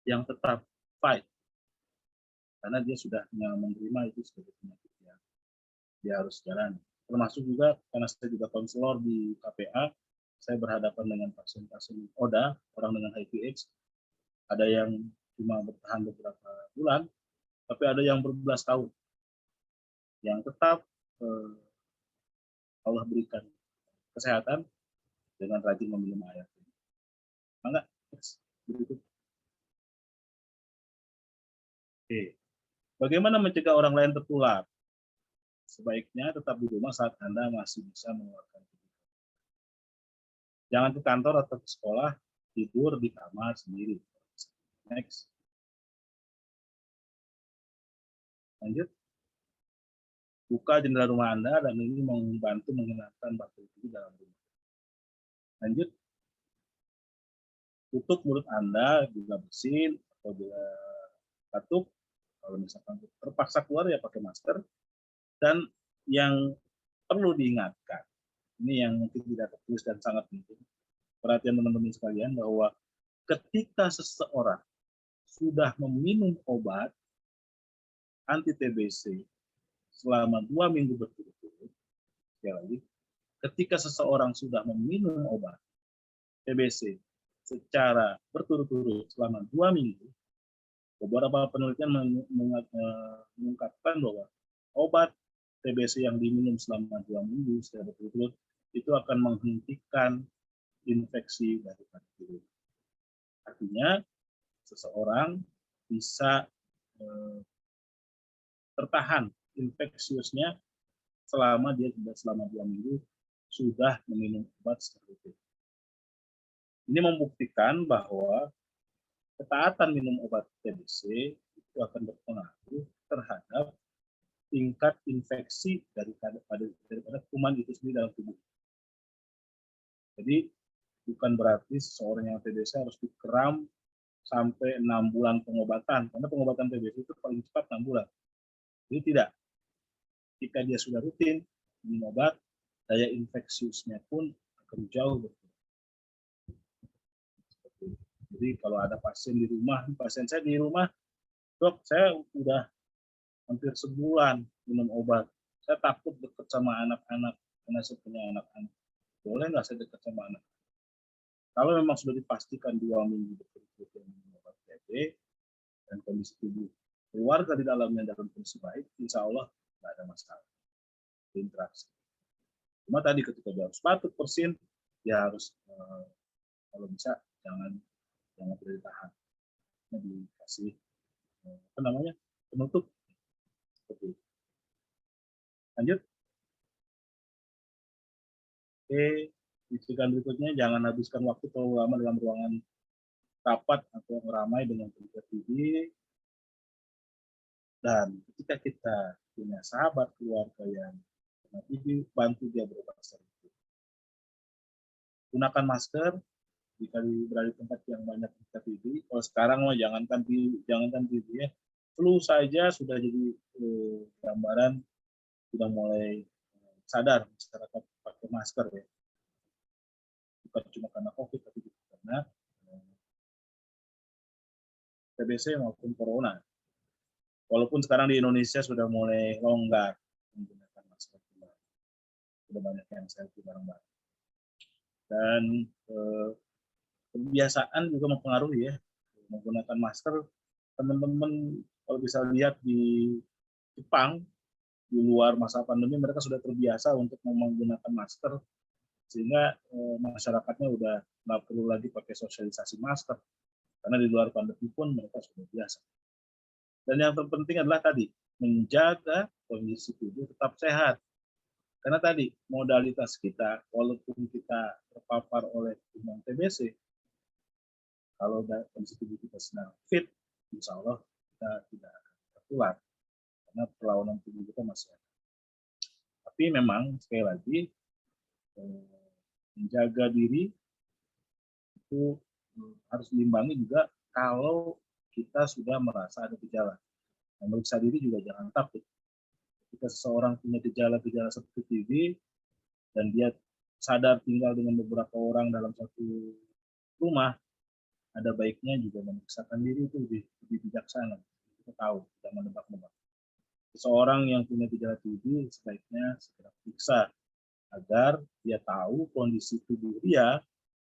yang tetap fight, karena dia sudah menerima itu sebagai penyakit yang dia harus jalani. Termasuk juga karena saya juga konselor di KPA, saya berhadapan dengan pasien-pasien ODA, orang dengan HIV/AIDS. Ada yang cuma bertahan beberapa bulan, tapi ada yang berbelas tahun, yang tetap Allah berikan kesehatan dengan rajin meminum air. Enggak, berikut. Oke. Bagaimana mencegah orang lain tertular? Sebaiknya tetap di rumah saat Anda masih bisa mengeluarkan diri. Jangan ke kantor atau ke sekolah, tidur di kamar sendiri. Next. Lanjut. Buka jendela rumah Anda dan ini membantu menghilangkan bakteri dalam rumah. Lanjut. Tutup mulut Anda bila bersin atau bila batuk. Kalau misalkan terpaksa keluar ya pakai masker. Dan yang perlu diingatkan, ini yang mungkin tidak tertulis dan sangat penting, perhatian teman-teman sekalian, bahwa ketika seseorang sudah meminum obat anti TBC selama 2 minggu berturut-turut, sekali lagi, ketika seseorang sudah meminum obat TBC secara berturut-turut selama 2 minggu, beberapa penelitian mengungkapkan bahwa obat TBC yang diminum selama 2 minggu secara berturut-turut itu akan menghentikan infeksi dari bakteri. Artinya seseorang bisa tertahan infeksiusnya selama 2 minggu sudah meminum obat secara rutin. Ini membuktikan bahwa ketaatan minum obat TBC itu akan berpengaruh terhadap tingkat infeksi daripada kuman itu sendiri dalam tubuh. Jadi bukan berarti seseorang yang TBC harus dikeram sampai 6 bulan pengobatan, karena pengobatan TBC itu paling cepat 6 bulan. Jadi tidak. Jika dia sudah rutin minum obat, daya infeksiusnya pun akan jauh berkurang. Jadi kalau ada pasien di rumah, pasien saya di rumah, dok, saya udah hampir sebulan minum obat. Saya takut dekat sama anak-anak, karena saya punya anak-anak. Boleh nggak saya dekat sama anak? Kalau memang sudah dipastikan 2 minggu berturut-turut minum obat TB dan kondisi tubuh keluarga di dalamnya dalam kondisi baik, insya Allah nggak ada masalah interaksi. Cuma tadi ketika dia harus batuk bersin, dia harus kalau bisa jangan boleh ditahan, dikasih apa namanya penutup. Seperti itu. Lanjut. Oke, bisikan berikutnya, jangan habiskan waktu terlalu lama dalam ruangan rapat atau ramai dengan penderita TB. Dan ketika kita punya sahabat keluarga yang kena TB, bantu dia berobat sering. Gunakan masker jika berada di tempat yang banyak penderita TB. Kalau sekarang mah jangankan TB ya, flu saja sudah jadi gambaran sudah mulai sadar masyarakat pakai masker ya. Bukan cuma karena COVID, tapi juga karena TBC maupun corona. Walaupun sekarang di Indonesia sudah mulai longgar menggunakan masker, sudah banyak yang selfie bareng-bareng. Dan kebiasaan juga mempengaruhi ya, menggunakan masker. Teman-teman kalau bisa lihat di Jepang, di luar masa pandemi mereka sudah terbiasa untuk menggunakan masker, sehingga masyarakatnya udah nggak perlu lagi pakai sosialisasi masker, karena di luar pandemi pun mereka sudah biasa. Dan yang terpenting adalah tadi, menjaga kondisi tubuh tetap sehat. Karena tadi, modalitas kita, walaupun kita terpapar oleh kuman TBC, kalau kondisi tubuh kita sedang fit, insya Allah kita tidak akan tertular. Karena perlawanan tubuh kita masih ada. Tapi memang, sekali lagi, menjaga diri itu harus diimbangi juga kalau kita sudah merasa ada gejala. Memeriksa diri juga jangan takut. Jika seseorang punya gejala-gejala seperti TB dan dia sadar tinggal dengan beberapa orang dalam satu rumah, ada baiknya juga memeriksakan diri itu lebih bijaksana. Kita tahu, tidak menebak-nebak. Seseorang yang punya gejala TB sebaiknya segera periksa agar dia tahu kondisi tubuh dia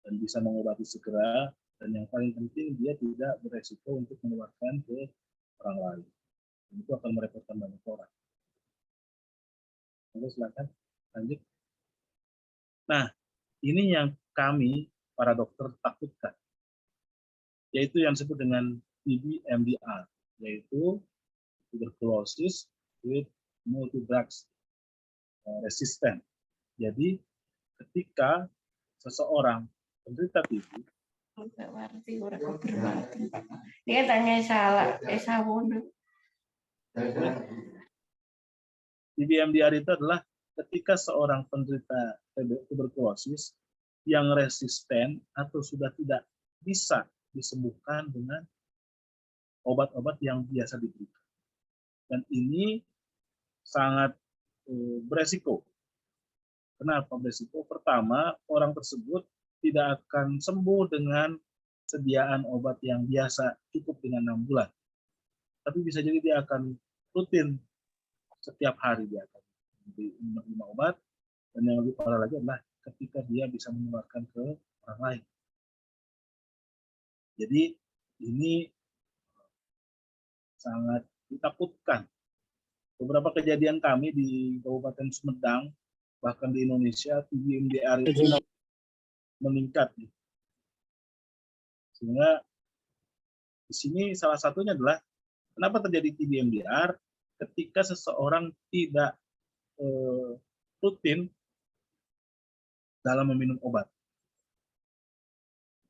dan bisa mengobati segera, dan yang paling penting dia tidak beresiko untuk menularkan ke orang lain. Dan itu akan merepotkan banyak orang. Oke, silakan lanjut. Nah, ini yang kami para dokter takutkan, yaitu yang disebut dengan TB-MDR, yaitu tuberculosis with multi-drugs resistant. Jadi ketika seseorang penderita TB, dia tanya salah, TB-MDR itu adalah ketika seorang penderita tuberkulosis yang resisten atau sudah tidak bisa disembuhkan dengan obat-obat yang biasa diberikan. Dan ini sangat beresiko. Kenapa beresiko? Pertama, orang tersebut tidak akan sembuh dengan sediaan obat yang biasa cukup dengan 6 bulan. Tapi bisa jadi dia akan rutin setiap hari dia akan menerima obat, dan yang lebih parah lagi adalah ketika dia bisa menularkan ke orang lain. Jadi ini sangat ditakutkan. Beberapa kejadian kami di Kabupaten Sumedang, bahkan di Indonesia, TB-MDR itu meningkat. Sehingga di sini salah satunya adalah kenapa terjadi TB-MDR ketika seseorang tidak rutin dalam meminum obat.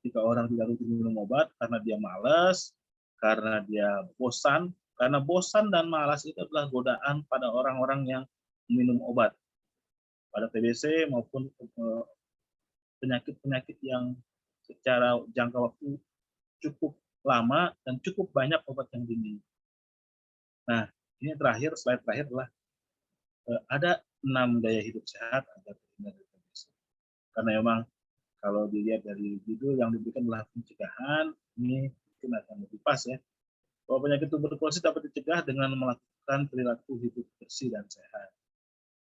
Ketika orang tidak rutin minum obat karena dia malas, karena dia bosan, karena bosan dan malas itu adalah godaan pada orang-orang yang minum obat, pada TBC maupun penyakit-penyakit yang secara jangka waktu cukup lama dan cukup banyak obat yang diminum. Nah, ini terakhir, slide terakhir adalah ada 6 gaya hidup sehat agar terhindar dari TBC. Karena memang kalau dilihat dari judul yang diberikan adalah pencegahan, ini mungkin akan lebih pas ya. Bahwa penyakit tuberkulosis dapat dicegah dengan melakukan perilaku hidup bersih dan sehat.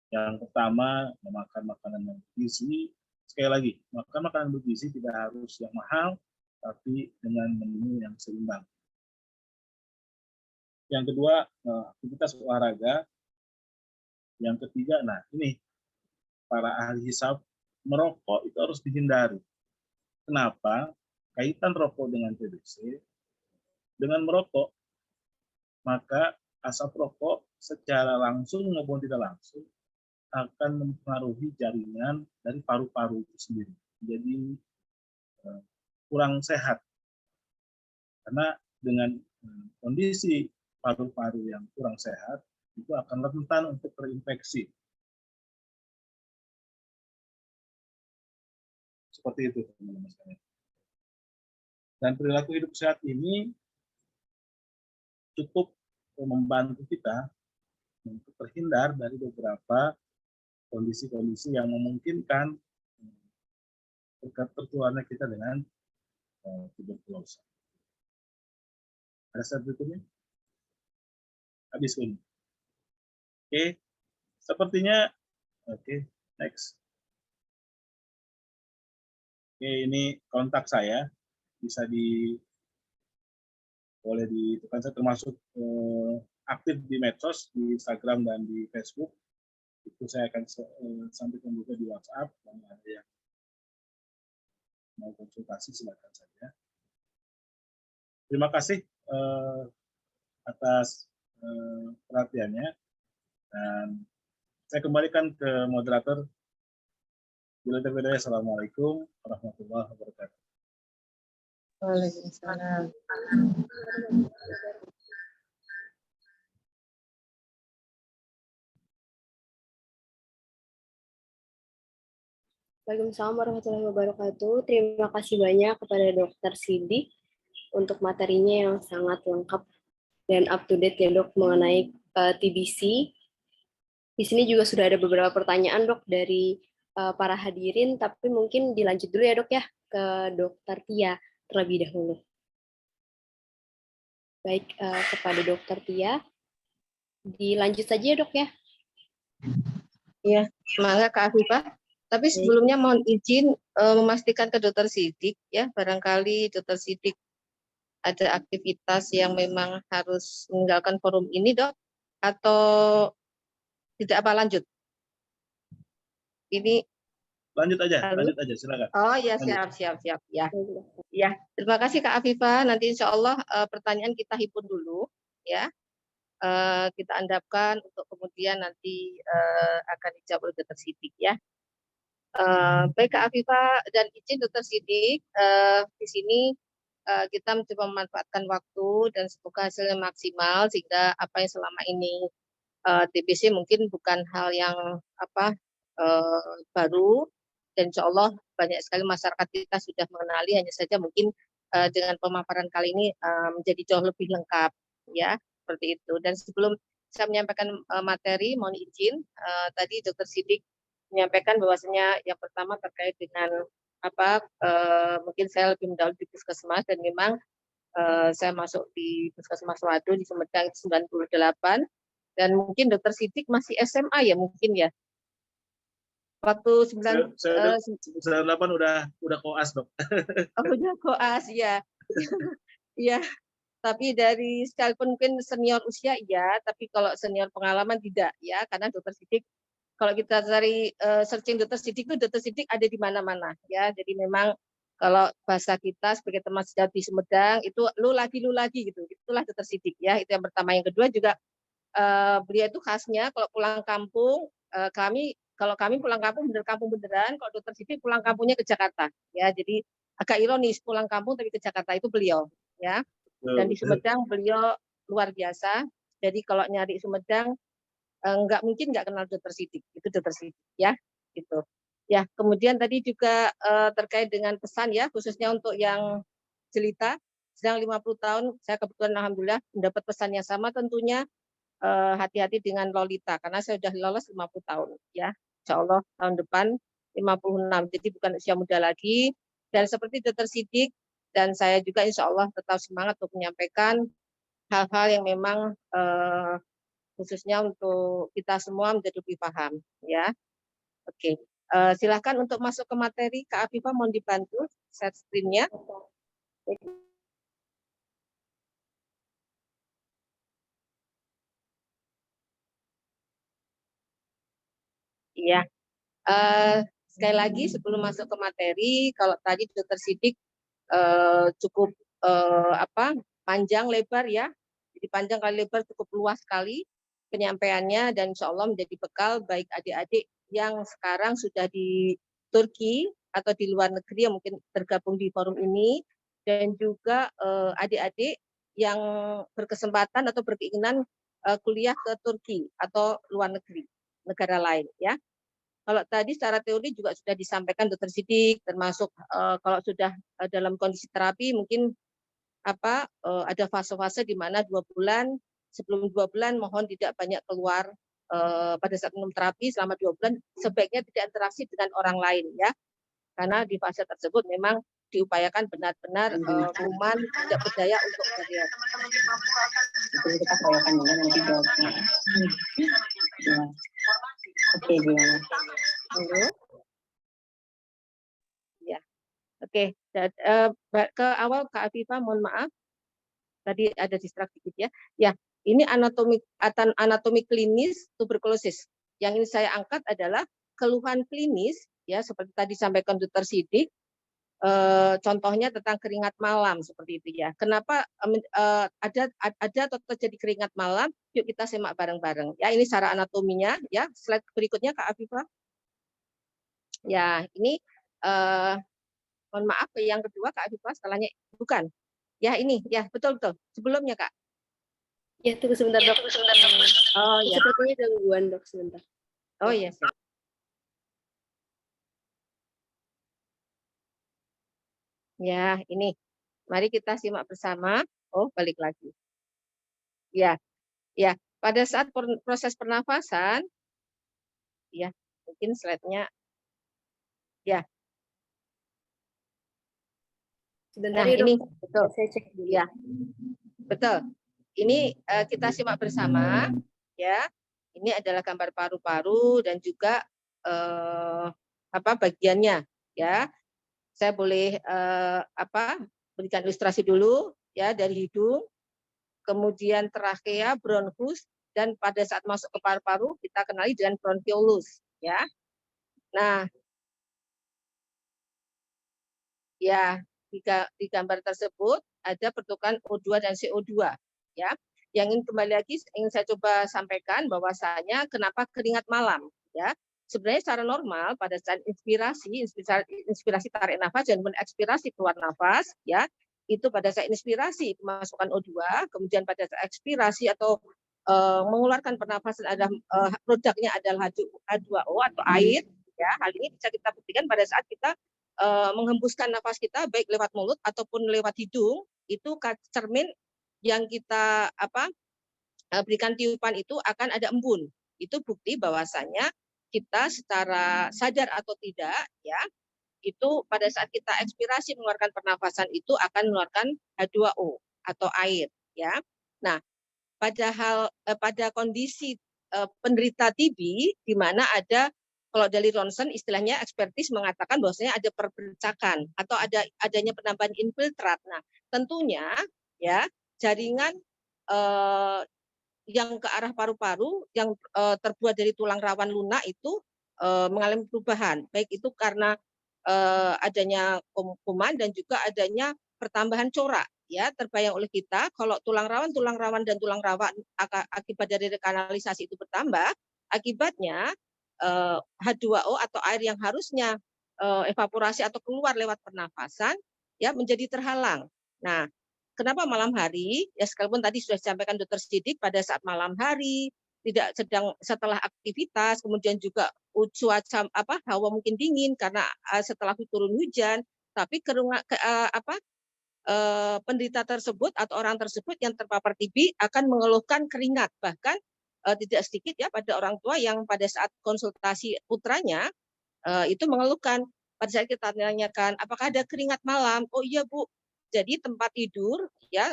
Yang pertama, memakan makanan yang bergizi. Sekali lagi, makan makanan bergizi tidak harus yang mahal, tapi dengan menu yang seimbang. Yang kedua, aktivitas olahraga. Yang ketiga, nah ini para ahli hisab, merokok itu harus dihindari. Kenapa? Kaitan rokok dengan TBC, dengan merokok, maka asap rokok secara langsung maupun tidak langsung akan mempengaruhi jaringan dari paru-paru itu sendiri. Jadi kurang sehat. Karena dengan kondisi paru-paru yang kurang sehat, itu akan rentan untuk terinfeksi. Seperti itu, teman-teman sekalian. Dan perilaku hidup sehat ini cukup membantu kita untuk terhindar dari beberapa kondisi-kondisi yang memungkinkan tertularnya kita dengan tuberkulosis. Ada slide berikutnya? Habis ini. Oke, sepertinya oke, next. Oke, ini kontak saya, bisa boleh ditekan, saya termasuk aktif di medsos, di Instagram dan di Facebook. Itu saya akan sampaikan juga di WhatsApp, kalau ada yang mau konsultasi silakan saja. Terima kasih atas perhatiannya, dan saya kembalikan ke moderator. Assalamualaikum warahmatullahi wabarakatuh. Waalaikumsalam. Waalaikumsalam warahmatullahi wabarakatuh. Terima kasih banyak kepada Dr. Sidik untuk materinya yang sangat lengkap dan up to date ya dok mengenai TBC. Di sini juga sudah ada beberapa pertanyaan dok dari para hadirin, tapi mungkin dilanjut dulu ya dok ya ke Dr. Tia terlebih dahulu. Baik, kepada Dr. Tia, dilanjut saja ya dok ya. Iya, semangat Kak Afifah. Tapi sebelumnya mohon izin memastikan ke Dr. Sidik ya, barangkali Dr. Sidik ada aktivitas yang memang harus meninggalkan forum ini dok, atau tidak apa lanjut? Ini lanjut aja, silakan. Oh ya, siap ya. Ya, terima kasih Kak Afifah. Nanti insya Allah pertanyaan kita himpun dulu ya. Kita andapkan untuk kemudian nanti akan dijawab oleh Dr. Sidik ya. Baik Kak Afifah dan izin Dr. Sidik, di sini kita mencoba memanfaatkan waktu dan semoga hasilnya maksimal sehingga apa yang selama ini TBC mungkin bukan hal yang baru, dan insya Allah banyak sekali masyarakat kita sudah mengenali, hanya saja mungkin dengan pemaparan kali ini menjadi jauh lebih lengkap ya, seperti itu. Dan sebelum saya menyampaikan materi, mohon izin tadi Dr. Sidik menyampaikan bahwasanya yang pertama terkait dengan mungkin saya lebih mendahului di Puskesmas, dan memang saya masuk di Puskesmas Wado di Sumedang 98, dan mungkin Dr. Sidik masih SMA ya mungkin ya. Waktu 98 udah koas dok. Oh, udah koas ya. Iya. Tapi dari sekalipun mungkin senior usia iya, tapi kalau senior pengalaman tidak ya, karena Dr. Sidik kalau kita cari searching Dr. Sidik itu Dr. Sidik ada di mana-mana ya. Jadi memang kalau bahasa kita sebagai teman sejawat di Sumedang itu lu lagi gitu. Itulah Dr. Sidik ya. Itu yang pertama. Yang kedua juga beliau itu khasnya kalau pulang kampung, kalau kami pulang kampung kampung beneran, kalau Dr. Sidik pulang kampungnya ke Jakarta ya. Jadi agak ironis pulang kampung tapi ke Jakarta itu beliau ya. Dan di Sumedang beliau luar biasa. Jadi kalau nyari Sumedang nggak mungkin nggak kenal Dr. Sidik, itu Dr. Sidik ya, gitu. Ya, kemudian tadi juga terkait dengan pesan ya, khususnya untuk yang jelita, sedang 50 tahun, saya kebetulan alhamdulillah mendapat pesan yang sama tentunya hati-hati dengan Lolita, karena saya sudah lolos 50 tahun ya, insya Allah tahun depan 56, jadi bukan usia muda lagi, dan seperti Dr. Sidik, dan saya juga insya Allah tetap semangat untuk menyampaikan hal-hal yang memang khususnya untuk kita semua menjadi lebih paham ya. Oke, silakan untuk masuk ke materi. Kak Afifah mohon dibantu share screen-nya. Iya. Sekali lagi sebelum masuk ke materi, kalau tadi Dr. Sidik cukup panjang lebar ya. Jadi panjang kali lebar cukup luas sekali penyampaiannya dan insya Allah menjadi bekal baik adik-adik yang sekarang sudah di Turki atau di luar negeri yang mungkin tergabung di forum ini dan juga adik-adik yang berkesempatan atau berkeinginan kuliah ke Turki atau luar negeri, negara lain ya. Kalau tadi secara teori juga sudah disampaikan Dr. Sidik, termasuk kalau sudah dalam kondisi terapi mungkin ada fase-fase di mana 2 bulan, sebelum 2 bulan mohon tidak banyak keluar pada saat minum terapi selama 2 bulan, sebaiknya tidak interaksi dengan orang lain ya, karena di fase tersebut memang diupayakan benar-benar kuman tidak berdaya untuk kalian. Itu kita upayakan ya nanti jawabnya. Ya. Oke, Halo. Ya, oke. Ke awal Kak Afifah, mohon maaf. Tadi ada distraksi dikit ya. Ya, ini anatomi klinis tuberkulosis. Yang ini saya angkat adalah keluhan klinis ya seperti tadi sampaikan Dr. Sidik. Contohnya tentang keringat malam seperti itu ya. Kenapa ada atau terjadi keringat malam? Yuk kita simak bareng-bareng. Ya, ini secara anatominya ya. Slide berikutnya Kak Afifah. Ya, ini mohon maaf yang kedua Kak Afifah, setelahnya bukan. Ya, ini ya, betul. Sebelumnya Kak. Ya, tunggu sebentar, Dok. Oh ya. Sepertinya gangguan, Dok, sebentar. Oh iya, siap. Ya, ini. Mari kita simak bersama. Oh, balik lagi. Ya. Pada saat proses pernafasan, ya, mungkin slide-nya. Ya. Sebentar Nah, ya, Dok. ini betul. Saya cek dulu. Ya, betul. Ini kita simak bersama. Ya, ini adalah gambar paru-paru dan juga bagiannya. Ya, saya boleh berikan ilustrasi dulu ya dari hidung, kemudian trachea, bronchus, dan pada saat masuk ke paru-paru kita kenali dengan bronchiolus ya. Nah, ya di gambar tersebut ada pertukaran O2 dan CO2 ya. Yang ingin kembali lagi ingin saya coba sampaikan bahwasanya kenapa keringat malam ya. Sebenarnya secara normal pada saat inspirasi tarik nafas dan ekspirasi keluar nafas ya, itu pada saat inspirasi memasukkan O2, kemudian pada saat ekspirasi atau mengeluarkan pernafasan ada produknya adalah H2O atau air ya. Hal ini bisa kita buktikan pada saat kita menghembuskan nafas kita baik lewat mulut ataupun lewat hidung, itu cermin yang kita berikan tiupan itu akan ada embun. Itu bukti bahwasanya kita secara sadar atau tidak ya, itu pada saat kita ekspirasi mengeluarkan pernafasan itu akan mengeluarkan H2O atau air ya. Nah, pada kondisi penderita TB di mana ada, kalau dari ronsen istilahnya ekspertis mengatakan bahwasanya ada perbercakan atau adanya penambahan infiltrat. Nah, tentunya ya jaringan yang ke arah paru-paru yang terbuat dari tulang rawan lunak itu mengalami perubahan, baik itu karena adanya kuman dan juga adanya pertambahan corak ya. Terbayang oleh kita kalau tulang rawan dan tulang rawan akibat dari rekanalisasi itu bertambah, akibatnya H2O atau air yang harusnya evaporasi atau keluar lewat pernafasan ya menjadi terhalang. Nah, kenapa malam hari? Ya sekalipun tadi sudah disampaikan Dokter Sidik pada saat malam hari, tidak sedang setelah aktivitas, kemudian juga cuaca hawa mungkin dingin karena setelah turun hujan, tapi penderita tersebut atau orang tersebut yang terpapar TB akan mengeluhkan keringat, bahkan tidak sedikit ya pada orang tua yang pada saat konsultasi putranya itu mengeluhkan. Pada saat kita tanyakan apakah ada keringat malam, oh iya Bu, jadi tempat tidur ya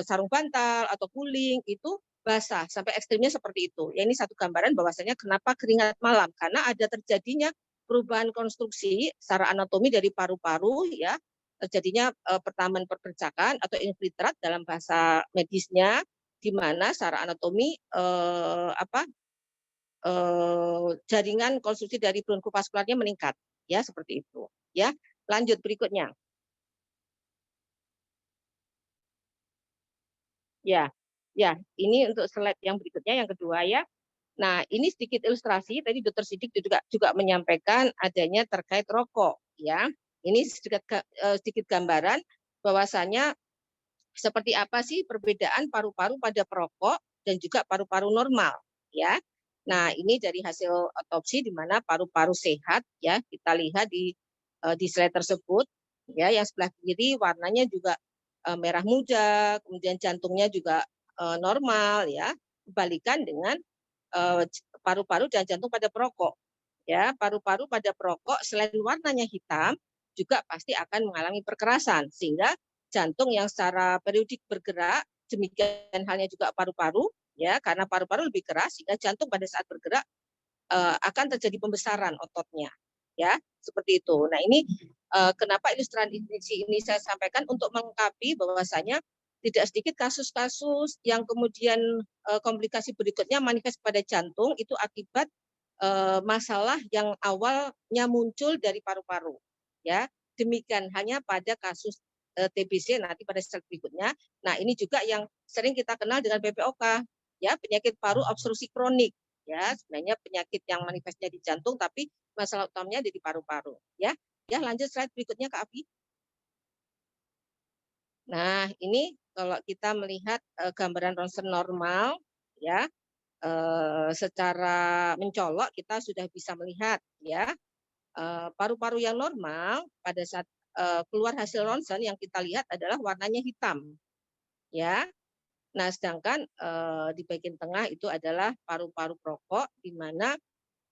sarung bantal atau guling itu basah sampai ekstrimnya seperti itu. Ya ini satu gambaran bahwasanya kenapa keringat malam, karena ada terjadinya perubahan konstruksi secara anatomi dari paru-paru ya, terjadinya pertambahan perpercakan atau infiltrat dalam bahasa medisnya, di mana secara anatomi jaringan konstruksi dari bronkopaskularnya meningkat, ya seperti itu. Ya, lanjut berikutnya. Ya, ya, ini untuk slide yang berikutnya yang kedua ya. Nah, ini sedikit ilustrasi. Tadi Dokter Sidik juga menyampaikan adanya terkait rokok, ya. Ini sedikit gambaran bahwasanya seperti apa sih perbedaan paru-paru pada perokok dan juga paru-paru normal, ya. Nah, ini dari hasil otopsi di mana paru-paru sehat, ya. Kita lihat di slide tersebut, ya. Yang sebelah kiri warnanya juga merah muda, kemudian jantungnya juga normal, ya. Kebalikan dengan paru-paru dan jantung pada perokok. Ya, paru-paru pada perokok selain warnanya hitam juga pasti akan mengalami perkerasan sehingga jantung yang secara periodik bergerak, demikian halnya juga paru-paru ya, karena paru-paru lebih keras sehingga jantung pada saat bergerak akan terjadi pembesaran ototnya. Ya, seperti itu. Nah, ini kenapa ilustrasi ini saya sampaikan untuk melengkapi bahwasanya tidak sedikit kasus-kasus yang kemudian komplikasi berikutnya manifest pada jantung itu akibat masalah yang awalnya muncul dari paru-paru. Ya, demikian hanya pada kasus TBC nanti pada slide berikutnya. Nah, ini juga yang sering kita kenal dengan PPOK, ya, penyakit paru obstruksi kronik. Ya, sebenarnya penyakit yang manifestnya di jantung tapi masalah utamanya di paru-paru, ya. Ya, lanjut slide berikutnya Kak Afi. Nah, ini kalau kita melihat gambaran ronsen normal, ya, secara mencolok kita sudah bisa melihat, ya, paru-paru yang normal pada saat keluar hasil ronsen yang kita lihat adalah warnanya hitam, ya. Nah, sedangkan di bagian tengah itu adalah paru-paru perokok, di mana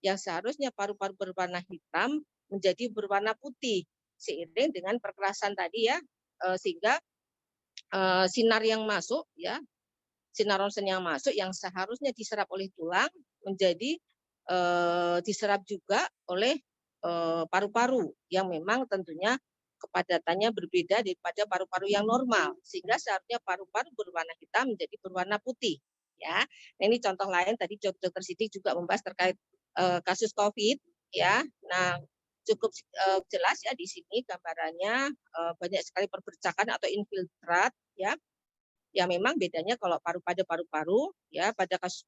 yang seharusnya paru-paru berwarna hitam menjadi berwarna putih seiring dengan perkerasan tadi ya, sehingga sinar yang masuk ya, sinar ronsen yang masuk yang seharusnya diserap oleh tulang menjadi diserap juga oleh paru-paru yang memang tentunya kepadatannya berbeda daripada paru-paru yang normal sehingga seharusnya paru-paru berwarna hitam menjadi berwarna putih ya. Nah, ini contoh lain tadi Dokter Sidik juga membahas terkait kasus COVID ya. Nah, cukup jelas ya di sini gambarannya banyak sekali perpercakan atau infiltrat ya. Ya memang bedanya kalau paru-paru ya pada kasus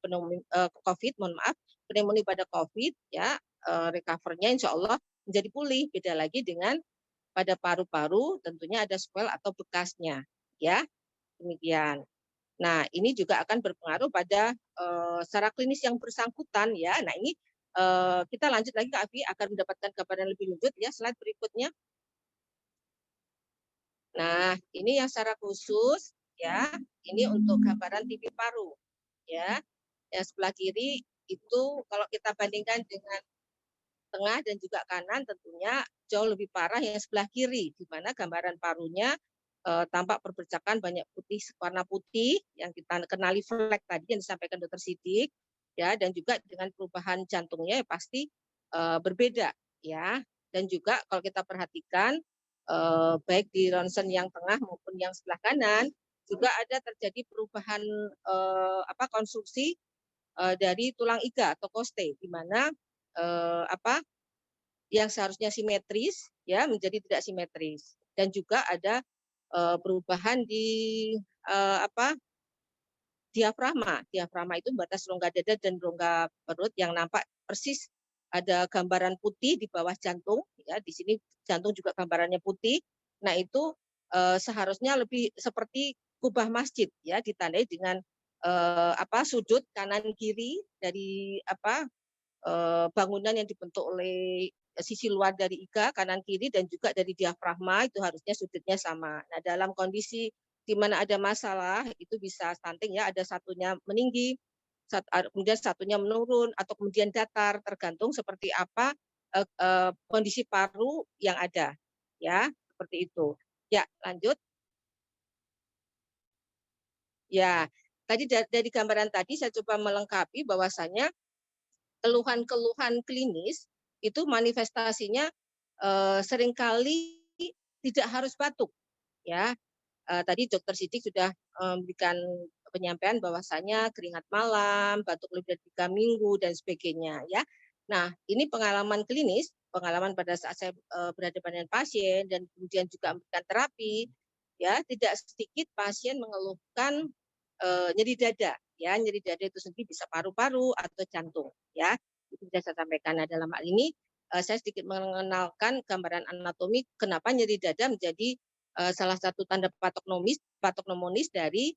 COVID, mohon maaf, pneumonia pada COVID ya recover-nya insya Allah menjadi pulih. Beda lagi dengan pada paru-paru tentunya ada swell atau bekasnya ya, demikian. Nah, ini juga akan berpengaruh pada secara klinis yang bersangkutan ya. Nah, ini kita lanjut lagi Kak Afi agar mendapatkan gambaran lebih lanjut ya, slide berikutnya. Nah, ini yang secara khusus ya, ini untuk gambaran TB paru ya. Yang sebelah kiri itu kalau kita bandingkan dengan tengah dan juga kanan tentunya jauh lebih parah yang sebelah kiri di mana gambaran parunya tampak perbercakan banyak putih warna putih yang kita kenali flek tadi yang disampaikan Dokter Sidik ya, dan juga dengan perubahan jantungnya ya pasti berbeda ya. Dan juga kalau kita perhatikan baik di ronsen yang tengah maupun yang sebelah kanan juga ada terjadi perubahan konstruksi dari tulang iga atau koste di mana yang seharusnya simetris ya menjadi tidak simetris, dan juga ada perubahan di diafragma. Diafragma itu batas rongga dada dan rongga perut yang nampak persis ada gambaran putih di bawah jantung ya, di sini jantung juga gambarannya putih. Nah, itu seharusnya lebih seperti kubah masjid ya, ditandai dengan sudut kanan kiri dari bangunan yang dibentuk oleh sisi luar dari iga kanan kiri dan juga dari diafragma itu harusnya sudutnya sama. Nah, dalam kondisi di mana ada masalah itu bisa stunting ya, ada satunya meninggi, kemudian satunya menurun atau kemudian datar tergantung seperti apa kondisi paru yang ada ya, seperti itu. Ya, lanjut. Ya, tadi dari gambaran tadi saya coba melengkapi bahwasanya keluhan-keluhan klinis itu manifestasinya seringkali tidak harus batuk ya. Tadi Dokter Sidik sudah memberikan penyampaian bahwasanya keringat malam, batuk lebih dari 3 minggu dan sebagainya ya. Nah, ini pengalaman klinis, pengalaman pada saat saya berhadapan dengan pasien dan kemudian juga memberikan terapi ya, tidak sedikit pasien mengeluhkan nyeri dada ya, nyeri dada itu sendiri bisa paru-paru atau jantung ya. Itu sudah saya sampaikan. Nah, dalam hal ini saya sedikit mengenalkan gambaran anatomi kenapa nyeri dada menjadi salah satu tanda patognomonis dari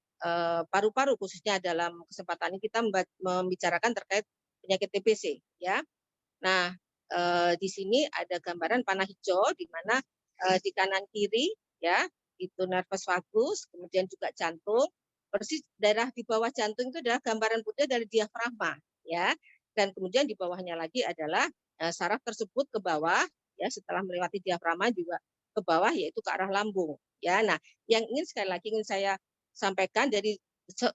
paru-paru, khususnya dalam kesempatan ini kita membicarakan terkait penyakit TBC ya. Nah, di sini ada gambaran panah hijau di mana di kanan kiri ya itu nervus vagus, kemudian juga jantung. Persis daerah di bawah jantung itu adalah gambaran putih dari diafragma ya. Dan kemudian di bawahnya lagi adalah saraf tersebut ke bawah ya, setelah melewati diafragma juga ke bawah yaitu ke arah lambung ya. Nah, yang sekali lagi ingin saya sampaikan dari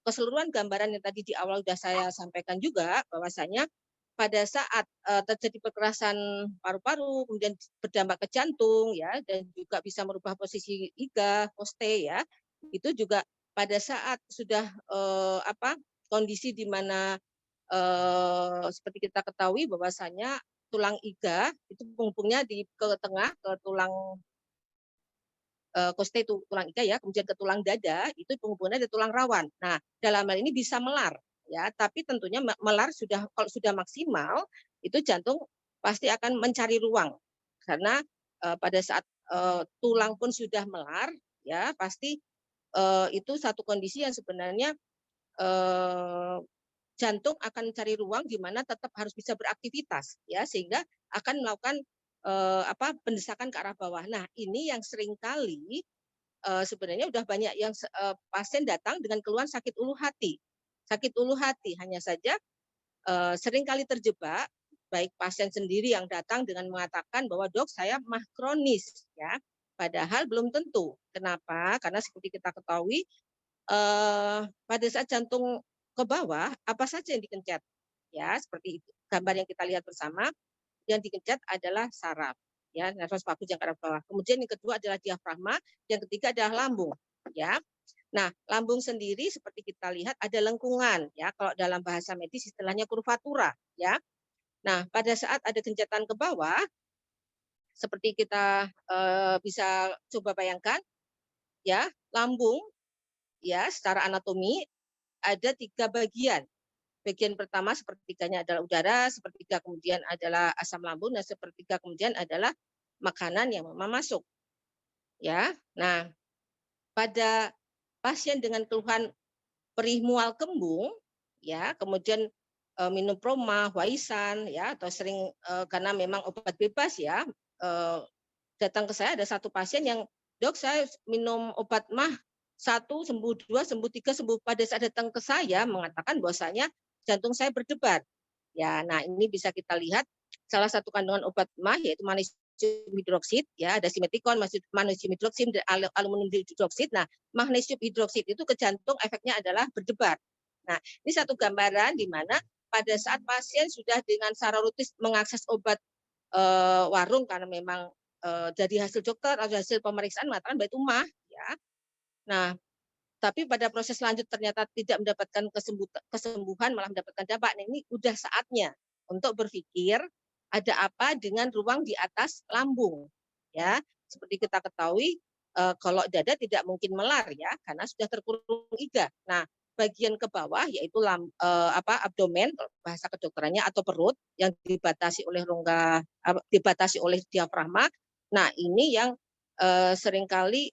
keseluruhan gambaran yang tadi di awal sudah saya sampaikan juga bahwasanya pada saat terjadi kekerasan paru-paru kemudian berdampak ke jantung ya, dan juga bisa merubah posisi iga, poste ya, itu juga pada saat sudah kondisi di mana seperti kita ketahui bahwasanya tulang iga itu penghubungnya ke tengah ke tulang koste itu tulang iga ya, kemudian ke tulang dada itu penghubungannya ada tulang rawan. Nah, dalam hal ini bisa melar ya, tapi tentunya melar kalau sudah maksimal itu jantung pasti akan mencari ruang karena pada saat tulang pun sudah melar ya, pasti itu satu kondisi yang sebenarnya jantung akan mencari ruang di mana tetap harus bisa beraktivitas ya, sehingga akan melakukan pendesakan ke arah bawah. Nah, ini yang seringkali sebenarnya udah banyak yang pasien datang dengan keluhan sakit ulu hati. Sakit ulu hati hanya saja seringkali terjebak baik pasien sendiri yang datang dengan mengatakan bahwa dok saya mah kronis ya, padahal belum tentu. Kenapa? Karena seperti kita ketahui pada saat jantung ke bawah apa saja yang dikencet ya, seperti itu gambar yang kita lihat bersama. Yang dikencet adalah saraf ya, nervus vagus yang ke arah bawah. Kemudian yang kedua adalah diafragma, yang ketiga adalah lambung ya. Nah, lambung sendiri seperti kita lihat ada lengkungan ya, kalau dalam bahasa medis istilahnya kurvatura ya. Nah, pada saat ada gencetan ke bawah seperti kita bisa coba bayangkan ya, lambung ya secara anatomi ada 3 bagian. Bagian pertama sepertiganya adalah udara, sepertiga kemudian adalah asam lambung, dan sepertiga kemudian adalah makanan yang masuk. Ya. Nah, pada pasien dengan keluhan perih mual kembung, ya, kemudian minum proma, waisan, ya, atau sering karena memang obat bebas ya, datang ke saya ada satu pasien yang dok saya minum obat mah 1 sembuh, 2 sembuh, 3 sembuh. Pada saat datang ke saya mengatakan bahwasanya jantung saya berdebar. Ya, nah ini bisa kita lihat salah satu kandungan obat mah yaitu magnesium hidroksida ya, ada simetikon, magnesium hidroksida, dan aluminium hidroksida. Nah, magnesium hidroksida itu ke jantung efeknya adalah berdebar. Nah, ini satu gambaran di mana pada saat pasien sudah dengan secara rutin mengakses obat warung karena memang dari hasil dokter atau hasil pemeriksaan mengatakan bahwa itu mah ya. Nah, tapi pada proses lanjut ternyata tidak mendapatkan kesembuhan, malah mendapatkan dampak. Nah, ini udah saatnya untuk berpikir ada apa dengan ruang di atas lambung. Ya, seperti kita ketahui kalau dada tidak mungkin melar ya karena sudah terkurung iga. Nah, bagian ke bawah yaitu abdomen bahasa kedokterannya atau perut yang dibatasi oleh rongga dibatasi oleh diafragma. Nah, ini yang seringkali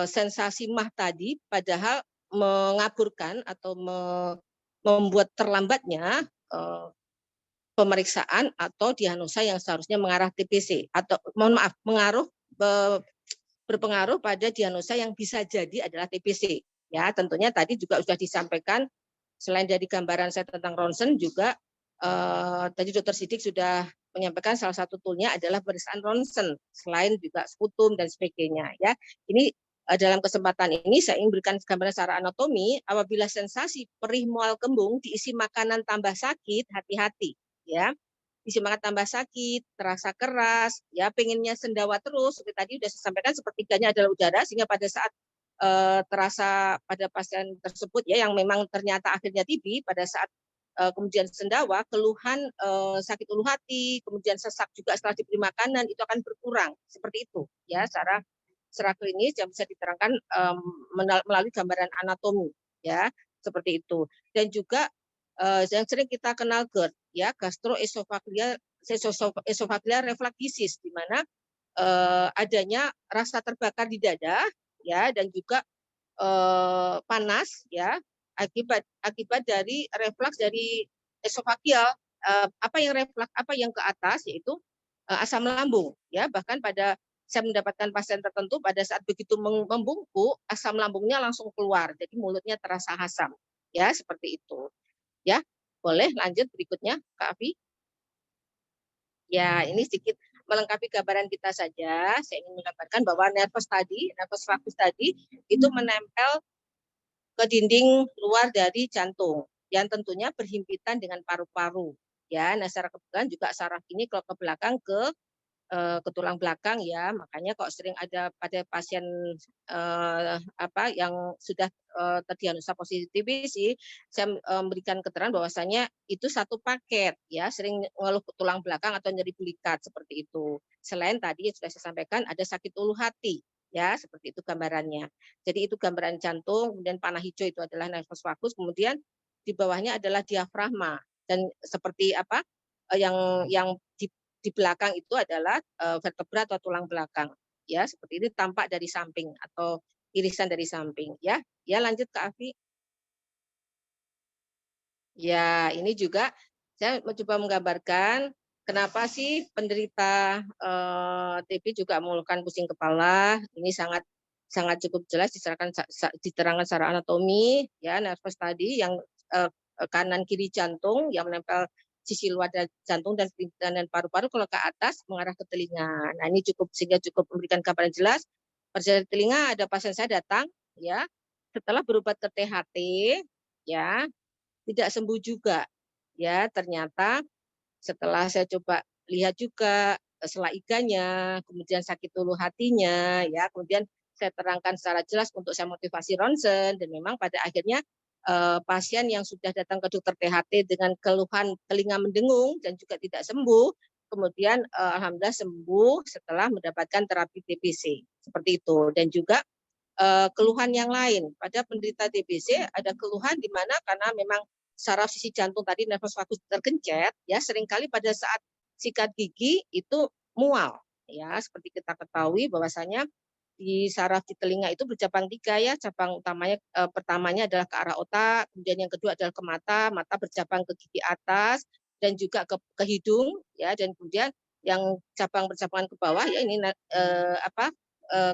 sensasi mah tadi, padahal mengaburkan atau membuat terlambatnya pemeriksaan atau diagnosa yang seharusnya mengarah TBC atau mohon maaf berpengaruh pada diagnosa yang bisa jadi adalah TBC. Ya, tentunya tadi juga sudah disampaikan selain dari gambaran saya tentang ronsen juga tadi Dr. Sidik sudah menyampaikan salah satu toolnya adalah pemeriksaan ronsen selain juga sputum dan sebagainya. Ya, ini dalam kesempatan ini saya ingin berikan gambaran secara anatomi. Apabila sensasi perih mual kembung diisi makanan tambah sakit, hati-hati. Ya, isi makan tambah sakit, terasa keras, ya pengennya sendawa terus. Seperti tadi sudah saya sampaikan sepertiganya adalah udara, sehingga pada saat terasa pada pasien tersebut ya yang memang ternyata akhirnya TB, pada saat kemudian sendawa, keluhan sakit ulu hati, kemudian sesak juga setelah diberi makanan itu akan berkurang. Seperti itu ya secara klinis yang bisa diterangkan melalui gambaran anatomi ya seperti itu. Dan juga yang sering kita kenal GERD ya, gastroesophageal reflektisis, di mana adanya rasa terbakar di dada ya dan juga panas ya akibat dari refleks dari esofagial, apa yang ke atas yaitu asam lambung ya. Bahkan pada saya mendapatkan pasien tertentu pada saat begitu membungkuk asam lambungnya langsung keluar, jadi mulutnya terasa asam ya, seperti itu ya. Boleh lanjut berikutnya Kak Afi. Ya, ini sedikit melengkapi gambaran kita saja. Saya ingin menggambarkan bahwa nervus vagus tadi itu menempel ke dinding luar dari jantung yang tentunya berhimpitan dengan paru-paru. Ya, nah secara kebetulan juga saraf ini kalau ke belakang ke tulang belakang ya, makanya kok sering ada pada pasien yang sudah terdiagnosa positif TBC, saya memberikan keterangan bahwasanya itu satu paket ya, sering ngeluh tulang belakang atau nyeri belikat seperti itu. Selain tadi sudah saya sampaikan ada sakit ulu hati ya, seperti itu gambarannya. Jadi itu gambaran jantung, kemudian panah hijau itu adalah nervus vagus, kemudian di bawahnya adalah diafragma dan seperti yang di belakang itu adalah vertebra atau tulang belakang ya, seperti ini tampak dari samping atau irisan dari samping ya. Ya, lanjut Kak Afi. Ya, ini juga saya mencoba menggambarkan kenapa sih penderita TB juga mengeluhkan pusing kepala. Ini sangat cukup jelas diterangkan secara anatomi ya, nervus tadi yang kanan kiri jantung yang menempel sisi luar jantung dan paru-paru, kalau ke atas mengarah ke telinga. Nah, ini sehingga cukup memberikan gambaran jelas. Pada telinga ada pasien saya datang ya, setelah berobat ke THT ya, tidak sembuh juga. Ya, ternyata setelah saya coba lihat juga selak iganya, kemudian sakit ulu hatinya ya, kemudian saya terangkan secara jelas untuk saya motivasi ronsen, dan memang pada akhirnya pasien yang sudah datang ke dokter THT dengan keluhan telinga mendengung dan juga tidak sembuh, kemudian alhamdulillah sembuh setelah mendapatkan terapi TBC seperti itu. Dan juga keluhan yang lain pada penderita TBC ada keluhan di mana karena memang saraf sisi jantung tadi nervus vagus tergencet ya, seringkali pada saat sikat gigi itu mual ya. Seperti kita ketahui bahwasanya di saraf di telinga itu bercabang 3 ya, cabang utamanya pertamanya adalah ke arah otak, kemudian yang kedua adalah ke mata, mata bercabang ke gigi atas dan juga ke hidung ya, dan kemudian yang bercabangan ke bawah ya ini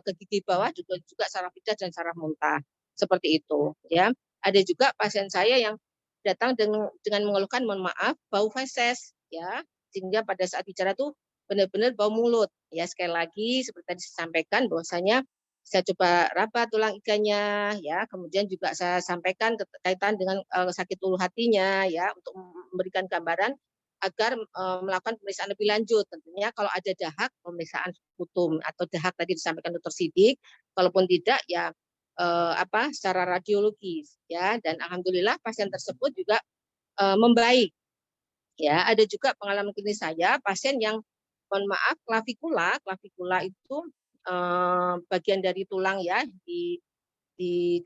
ke gigi bawah juga saraf lidah dan saraf muntah seperti itu ya. Ada juga pasien saya yang datang dengan mengeluhkan mohon maaf bau feses ya, sehingga pada saat bicara tuh benar-benar bau mulut ya. Sekali lagi seperti tadi saya sampaikan bahwasanya saya coba raba tulang iganya ya, kemudian juga saya sampaikan kaitan dengan sakit ulu hatinya ya, untuk memberikan gambaran agar melakukan pemeriksaan lebih lanjut. Tentunya kalau ada dahak, pemeriksaan sputum atau dahak tadi disampaikan Dr. Sidik, kalaupun tidak ya secara radiologis ya. Dan alhamdulillah pasien tersebut juga membaik ya. Ada juga pengalaman klinis saya pasien yang mohon maaf klavikula itu bagian dari tulang ya, di